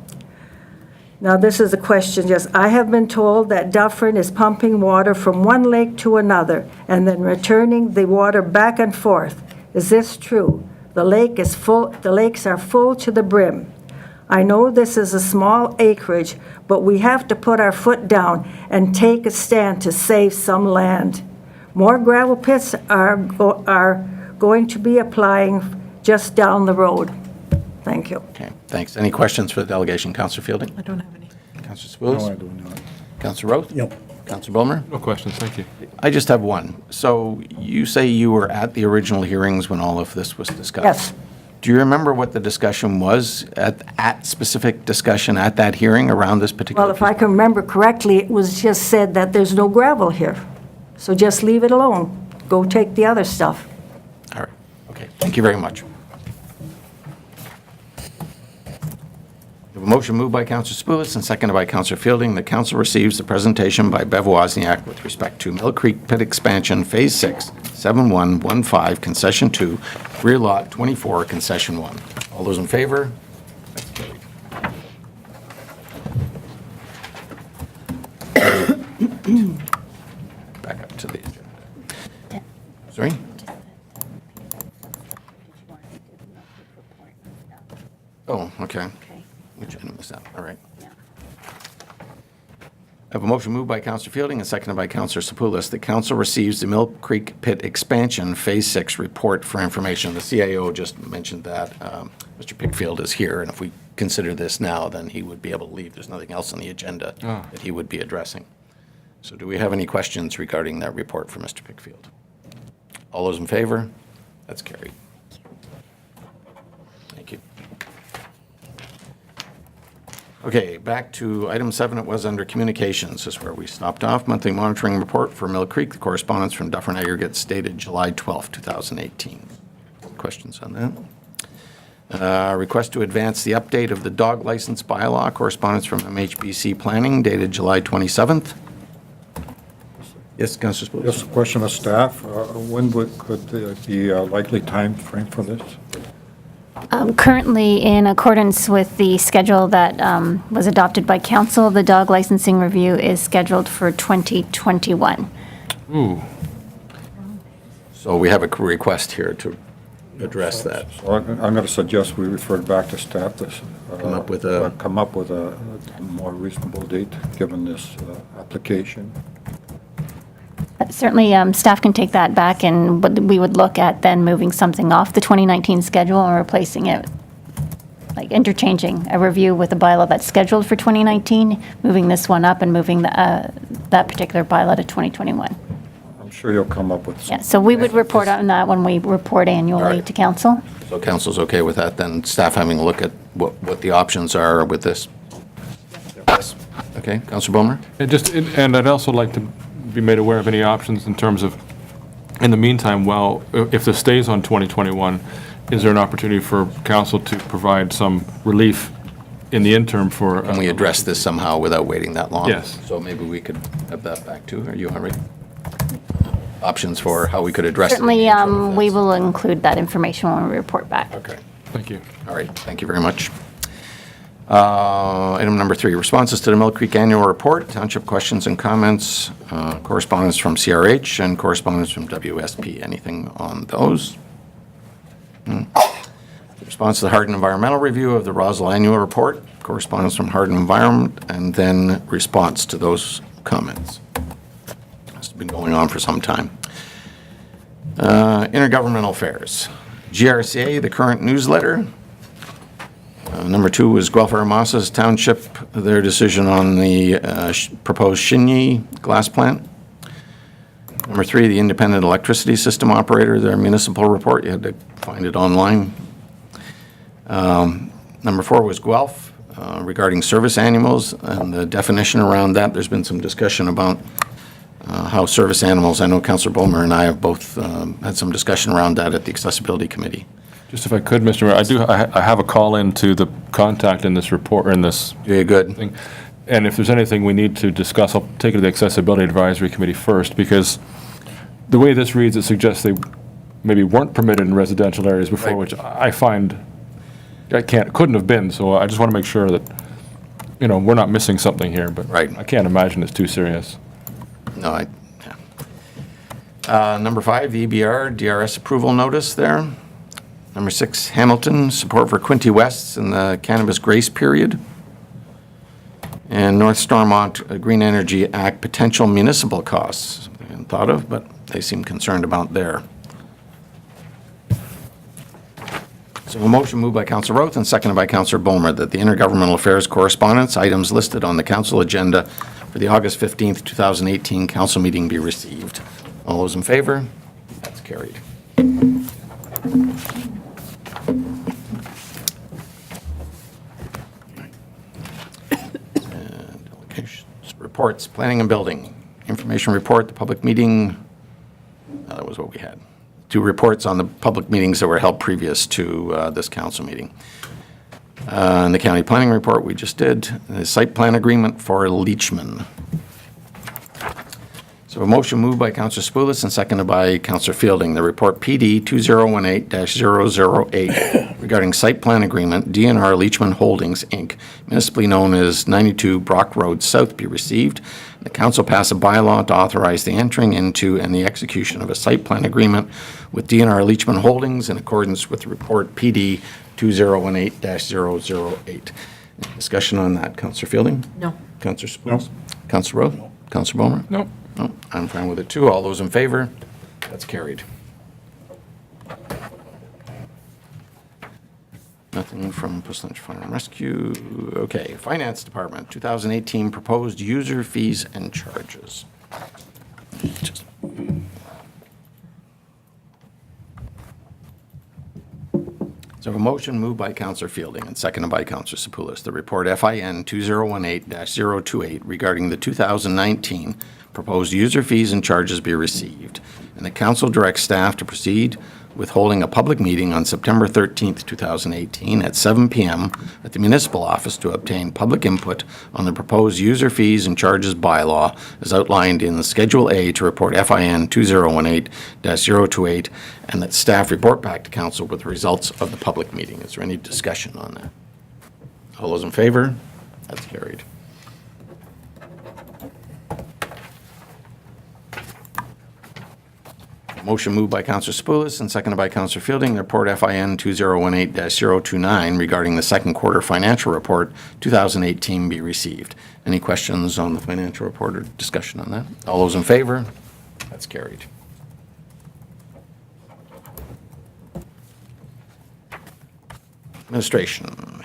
Now, this is a question, I have been told that Dufferin is pumping water from one lake to another and then returning the water back and forth. Is this true? The lakes are full to the brim. I know this is a small acreage, but we have to put our foot down and take a stand to save some land. More gravel pits are going to be applying just down the road. Thank you. Okay, thanks. Any questions for the delegation? Councillor Fielding? I don't have any. Councillor No, Spoulos? I do not. Councillor Roth? No. Councillor Bulmer? No questions, thank you. I just have one. So you say you were at the original hearings when all of this was discussed? Yes. Do you remember what the discussion was at specific discussion at that hearing around this particular? Well, if I can remember correctly, it was just said that there's no gravel here. So just leave it alone. Go take the other stuff. All right, okay, thank you very much. We have a motion moved by Councillor Spoulos and seconded by Councillor Fielding. The council receives the presentation by Bev Wozniak with respect to Mill Creek Pit Expansion Phase 6, 7115, Concession 2, rear lot 24, Concession 1. All those in favor? That's carried. Back up to the agenda. Sorry? Oh, okay. Which item is that? All right. I have a motion moved by Councillor Fielding and seconded by Councillor Sapoulis. The council receives the Mill Creek Pit Expansion Phase 6 report for information. The CAO just mentioned that Mr. Pickfield is here, and if we consider this now, then he would be able to leave. There's nothing else on the agenda that he would be addressing. So do we have any questions regarding that report for Mr. Pickfield? All those in favor? That's carried. Thank you. Okay, back to item 7. It was under communications. This is where we stopped off. Monthly monitoring report for Mill Creek. The correspondence from Dufferin Aggregates dated July 12, 2018. Questions on that? Request to advance the update of the dog license bylaw. Correspondence from MHBC Planning dated July 27th. Yes, Councillor Spoulos. Just a question of staff. When could be a likely time frame for this? Currently, in accordance with the schedule that was adopted by council, the dog licensing review is scheduled for 2021. Ooh, So we have a request here to address that. So I'm going to suggest we refer back to staff to Come up with a- a more reasonable date, given this application. Certainly, staff can take that back, and we would look at then moving something off the 2019 schedule and replacing it, like interchanging a review with a bylaw that's scheduled for 2019, moving this one up and moving that particular bylaw to 2021. sure you'll come up with Yeah, some. so we would report on that when we report annually right. to council. So council's okay with that, then staff having a look at what the options are with this? Yes. Okay, Councillor Bulmer? And I'd also like to be made aware of any options in terms of, in the meantime, well, if this stays on 2021, is there an opportunity for council to provide some relief in the interim for? Can we address this somehow without waiting that long? Yes. So maybe we could have that back too. Are you all right? Options for how we could address it in the Certainly, interim of we this. will include that information when we report back. Okay. Thank you. All right, thank you very much. Item number 3, responses to the Mill Creek Annual Report, Township questions and comments, correspondence from CRH and correspondence from WSP. Anything on those? Response to the Hardin Environmental Review of the Roswell Annual Report, correspondence from Hardin Environment, and then response to those comments. This has been going on for some time. Intergovernmental affairs. GRCA, the current newsletter. Number 2 was Guelph Aramasas Township, their decision on the proposed Shinyi glass plant. Number 3, the Independent Electricity System Operator, their municipal report. You had to find it online. Number 4 was Guelph regarding service animals and the definition around that. There's been some discussion about how service animals, I know Councillor Bulmer and I have both had some discussion around that at the Accessibility Committee. Just if I could, Mr. Mayor, I have a call in to the contact in this report, in this Yeah, good. thing. And if there's anything we need to discuss, I'll take it to the Accessibility Advisory Committee first, because the way this reads, it suggests they maybe weren't permitted in residential areas before, Right. which I find couldn't have been. So I just want to make sure that, we're not missing something here, but Right. I can't imagine it's too serious. No, yeah. Number 5, the EBR DRS approval notice there. Number 6, Hamilton, support for Quinty Wests in the cannabis grace period. And North Stormont Green Energy Act potential municipal costs. I hadn't thought of, but they seem concerned about there. So a motion moved by Councillor Roth and seconded by Councillor Bulmer that the intergovernmental affairs correspondence items listed on the council agenda for the August 15th, 2018 council meeting be received. All those in favor? That's carried. And delegations, reports, planning and building, information report, the public meeting, that was what we had. 2 reports on the public meetings that were held previous to this council meeting. And the county planning report we just did, the site plan agreement for Leachman. So a motion moved by Councillor Spoulis and seconded by Councillor Fielding. The report PD 2018-008 regarding site plan agreement, DNR Leachman Holdings, Inc., municipally known as 92 Brock Road South, be received. The council pass a bylaw to authorize the entering into and the execution of a site plan agreement with DNR Leachman Holdings in accordance with report PD 2018-008. Discussion on that, Councillor Fielding? No. Councillor Spoulis? Councillor Roth? Councillor Bulmer? No. No, I'm fine with it too. All those in favor? That's carried. Nothing from Bristol Fire and Rescue. Okay, Finance Department, 2018 proposed user fees and charges. So a motion moved by Councillor Fielding and seconded by Councillor Sepoulis. The report FIN 2018-028 regarding the 2019 proposed user fees and charges be received. And the council directs staff to proceed with holding a public meeting on September 13th, 2018 at 7 p.m. at the municipal office to obtain public input on the proposed user fees and charges bylaw as outlined in the Schedule A to report FIN 2018-028, and that staff report back to council with the results of the public meeting. Is there any discussion on that? All those in favor? That's carried. Motion moved by Councillor Spoulis and seconded by Councillor Fielding. The report FIN 2018-029 regarding the second quarter financial report 2018 be received. Any questions on the financial report or discussion on that? All those in favor? That's carried. Administration.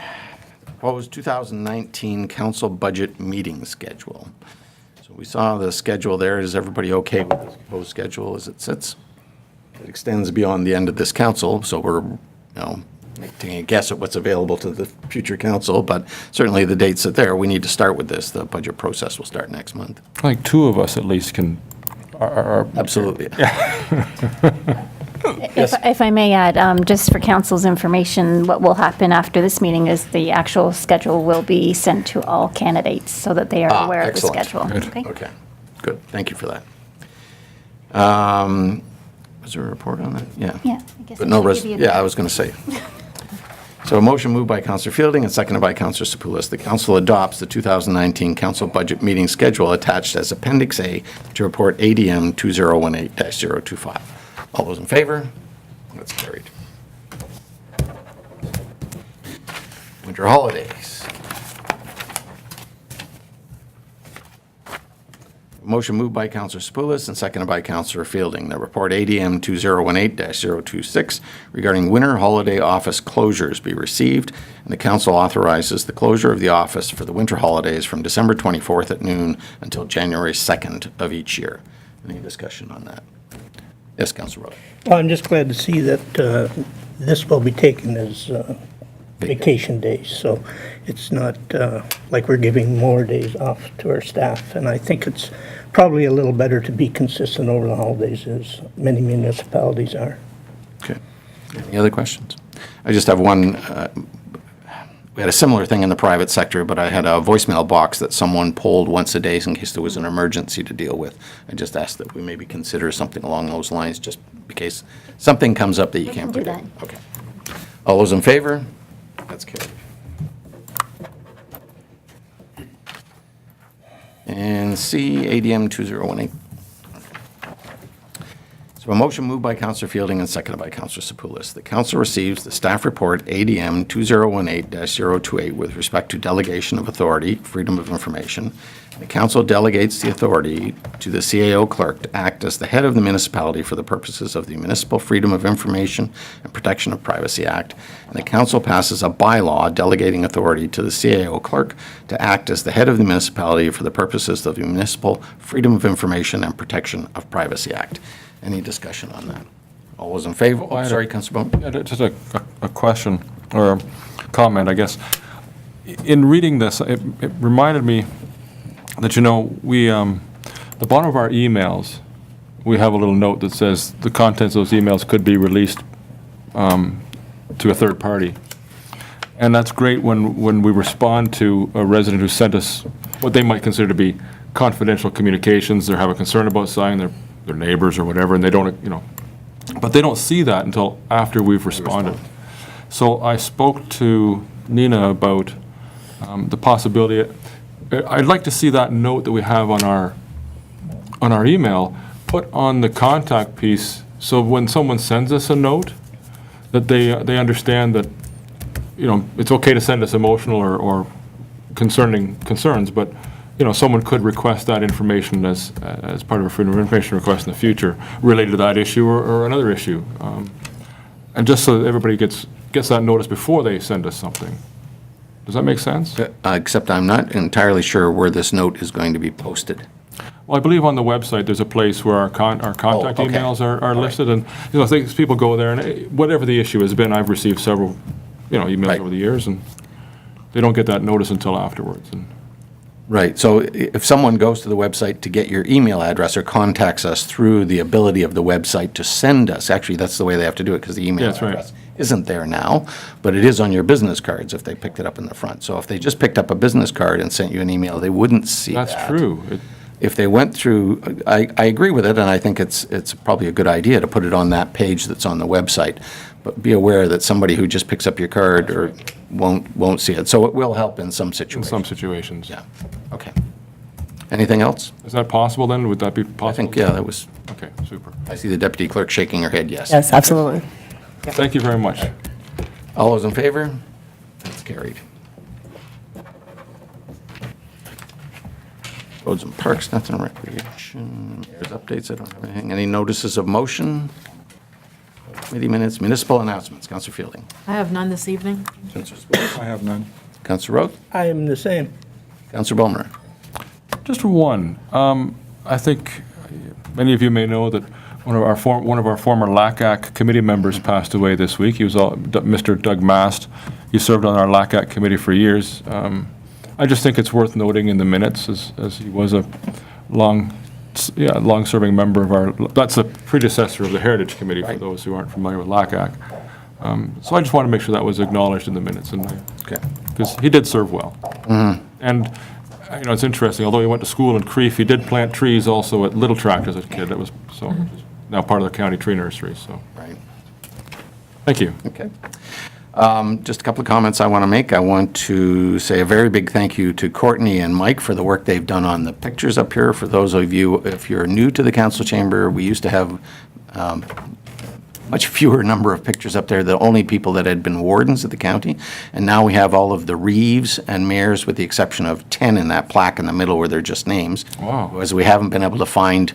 Proposed 2019 council budget meeting schedule. So we saw the schedule there. Is everybody okay with this? proposed schedule as it sits. It extends beyond the end of this council, so we're, taking a guess at what's available to the future council, but certainly the dates are there. We need to start with this. The budget process will start next month. I think two of us at least are Absolutely. If I may add, just for council's information, what will happen after this meeting is the actual schedule will be sent to all candidates so that they are aware of the excellent. schedule. Good. Okay? Okay, good. Thank you for that. Was there a report on that? Yeah. Yeah, I guess But I no, should give you the- yeah, I was going to say. So a motion moved by Counselor Fielding and seconded by Counselor Sepoulis. The council adopts the 2019 council budget meeting schedule attached as Appendix A to report ADM 2018-025. All those in favor? That's carried. Winter holidays. Motion moved by Counselor Sepoulis and seconded by Counselor Fielding. The report ADM 2018-026 regarding winter holiday office closures be received, and the council authorizes the closure of the office for the winter holidays from December 24th at noon until January 2nd of each year. Any discussion on that? Yes, Counselor Rowe. Well, I'm just glad to see that this will be taken as vacation days, so it's not like we're giving more days off to our staff. And I think it's probably a little better to be consistent over the holidays, as many municipalities are. Okay. Any other questions? I just have one. We had a similar thing in the private sector, but I had a voicemail box that someone pulled once a day in case there was an emergency to deal with. I just asked that we maybe consider something along those lines, just in case something comes up that you can't do predict. Okay. All those in favor? That's carried. And C, ADM 2018. So a motion moved by Counselor Fielding and seconded by Counselor Sepoulis. The council receives the staff report ADM 2018-028 with respect to delegation of authority, freedom of information. The council delegates the authority to the CAO clerk to act as the head of the municipality for the purposes of the Municipal Freedom of Information and Protection of Privacy Act. And the council passes a bylaw delegating authority to the CAO clerk to act as the head of the municipality for the purposes of the Municipal Freedom of Information and Protection of Privacy Act. Any discussion on that? All those in favor? I had a- Sorry, Councilor Bowman. Yeah, just a question or a comment, I guess. In reading this, it reminded me that, we, the bottom of our emails, we have a little note that says the contents of those emails could be released to a third party. And that's great when we respond to a resident who sent us what they might consider to be confidential communications. They have a concern about signing their neighbors or whatever, and they don't, but they don't see that until after we've responded. So I spoke to Nina about the possibility. I'd like to see that note that we have on our email put on the contact piece, so when someone sends us a note, that they understand that, it's okay to send us emotional or concerning concerns, but someone could request that information as part of a freedom of information request in the future related to that issue or another issue. And just so that everybody gets that notice before they send us something. Does that make sense? Except I'm not entirely sure where this note is going to be posted. Well, I believe on the website, there's a place where our contact okay. emails are All right. listed. And, things people go there, and whatever the issue has been, I've received several, emails Right. over the years, and they don't get that notice until afterwards. And Right, so if someone goes to the website to get your email address or contacts us through the ability of the website to send us, actually, that's the way they have to do it, because the email Yeah, that's right. address isn't there now, but it is on your business cards if they picked it up in the front. So if they just picked up a business card and sent you an email, they wouldn't see that. that's true. If they went through, I agree with it, and I think it's probably a good idea to put it on that page that's on the website. But be aware that somebody who just picks up your card or won't see it. So it will help in some In situations. some situations. Yeah, okay. Anything else? Is that possible then? Would that be I possible? think, yeah, that was, Okay, super. I see the deputy clerk shaking her head, yes. Yes, absolutely. Thank you very much. All those in favor? That's carried. Roads and Parks, nothing. Recreation, there's updates, I don't have anything. Any notices of motion? Committee minutes, municipal announcements. Counselor Fielding. I have none this evening. Counselor Spillier. I have none. Counselor Roth. I am the same. Counselor Bowman. Just one. I think many of you may know that one of our former LACAC committee members passed away this week. He was Mr. Doug Mast. He served on our LACAC committee for years. I just think it's worth noting in the minutes as he was a long-serving member of our, that's a predecessor of the Heritage Committee, for those who aren't familiar with LACAC. So I just want to make sure that was acknowledged in the minutes, because he did serve well. And it's interesting. Although he went to school in Crieff, he did plant trees also at Little Tract as a kid. That was now part of the county tree nursery. So Right. thank you. Okay. Just a couple of comments I want to make. I want to say a very big thank you to Courtney and Mike for the work they've done on the pictures up here. For those of you, if you're new to the council chamber, we used to have much fewer number of pictures up there, the only people that had been wardens of the county. And now we have all of the reeves and mayors, with the exception of 10 in that plaque in the middle where they're just names. Wow. As we haven't been able to find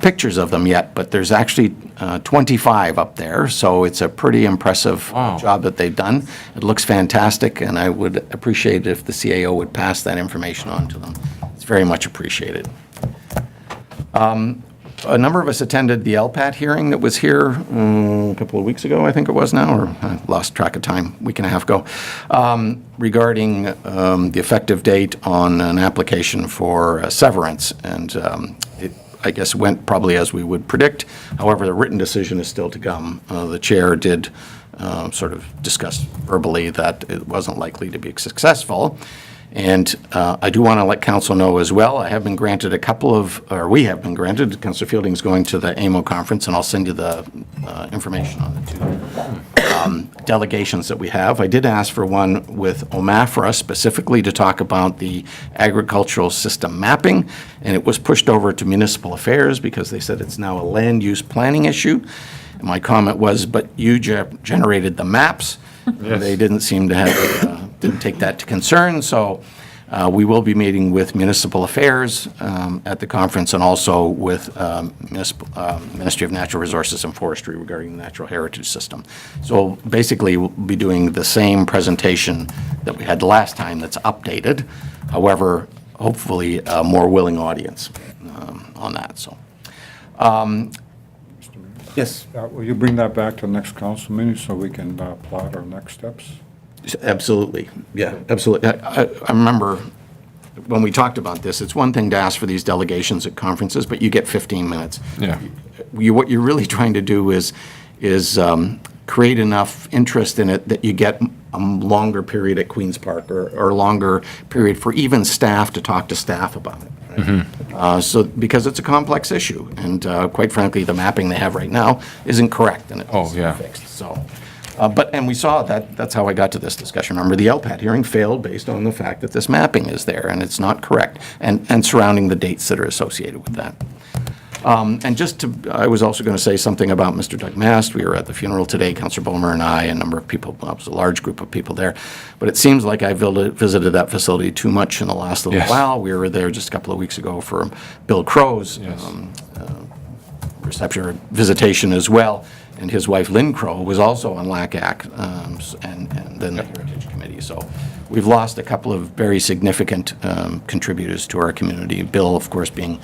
pictures of them yet, but there's actually 25 up there, so it's a pretty impressive job that they've done. It looks fantastic, and I would appreciate it if the CAO would pass that information on to them. It's very much appreciated. A number of us attended the LPAT hearing that was here a couple of weeks ago, I think it was now, or I lost track of time, week and a half ago, regarding the effective date on an application for severance. And it, I guess, went probably as we would predict. However, the written decision is still to come. The chair did sort of discuss verbally that it wasn't likely to be successful. And I do want to let council know as well, I have been granted we have been granted, Councillor Fielding's going to the AMO conference, and I'll send you the information on the two delegations that we have. I did ask for one with OMAFRA specifically to talk about the agricultural system mapping, and it was pushed over to municipal affairs because they said it's now a land use planning issue. And my comment was, but you generated the maps. They didn't seem to have, didn't take that to concern, so we will be meeting with Municipal Affairs at the conference, and also with Ministry of Natural Resources and Forestry regarding the natural heritage system. So basically, we'll be doing the same presentation that we had last time that's updated, however, hopefully a more willing audience on that, so. Yes. Will you bring that back to the next council meeting so we can plot our next steps? Absolutely, yeah, absolutely. I remember when we talked about this, it's one thing to ask for these delegations at conferences, but you get 15 minutes. Yeah. What you're really trying to do is create enough interest in it that you get a longer period at Queen's Park, or a longer period for even staff to talk to staff about it. Right? So because it's a complex issue, and quite frankly, the mapping they have right now isn't correct, and it's fixed. So, and we saw that. That's how I got to this discussion. Remember, the LPAT hearing failed based on the fact that this mapping is there and it's not correct, and surrounding the dates that are associated with that. And I was also going to say something about Mr. Doug Mast. We were at the funeral today, Councillor Bulmer and I, a number of people. Well, it was a large group of people there. But it seems like I visited that facility too much in the last little while. We were there just a couple of weeks ago for Bill Crow's reception or visitation as well. And his wife, Lynn Crow, was also on LACAC and then the Heritage Committee. So we've lost a couple of very significant contributors to our community. Bill, of course, being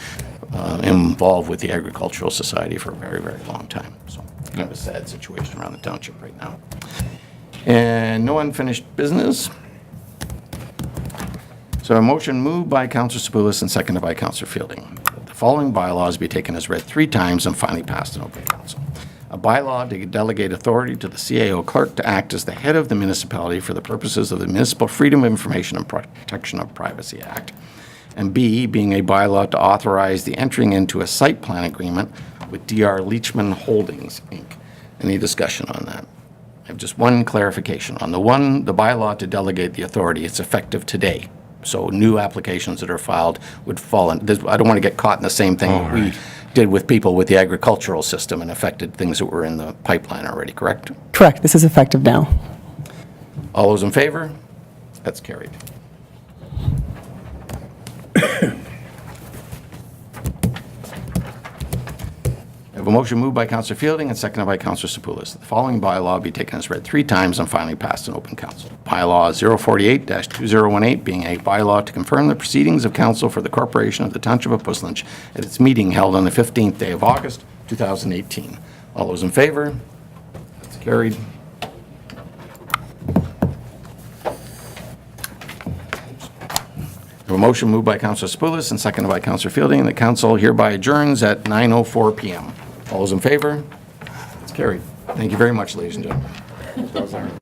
involved with the Agricultural Society for a very, very long time. So kind of a sad situation around the township right now. And no unfinished business. So a motion moved by Councillor Sapoulis and seconded by Councillor Fielding. The following bylaws be taken as read 3 times and finally passed in open council. A bylaw to delegate authority to the CAO clerk to act as the head of the municipality for the purposes of the Municipal Freedom of Information and Protection of Privacy Act. And B, being a bylaw to authorize the entering into a site plan agreement with DR Leachman Holdings, Inc. Any discussion on that? I have just one clarification. On the bylaw to delegate the authority, it's effective today. So new applications that are filed would fall in. I don't want to get caught in the same thing that we did with people with the agricultural system and affected things that were in the pipeline already, correct? Correct. This is effective now. All those in favor? That's carried. have a motion moved by Counselor Fielding and seconded by Counselor Sepoulis. The following bylaw be taken as read 3 times and finally passed in open council. Bylaw 048-2018 being a bylaw to confirm the proceedings of council for the corporation of the Township of Puslinch at its meeting held on the 15th day of August, 2018. All those in favor? That's carried. A motion moved by Counselor Sepoulis and seconded by Counselor Fielding. The council hereby adjourns at 9:04 p.m. All those in favor? It's carried. Thank you very much, ladies and gentlemen.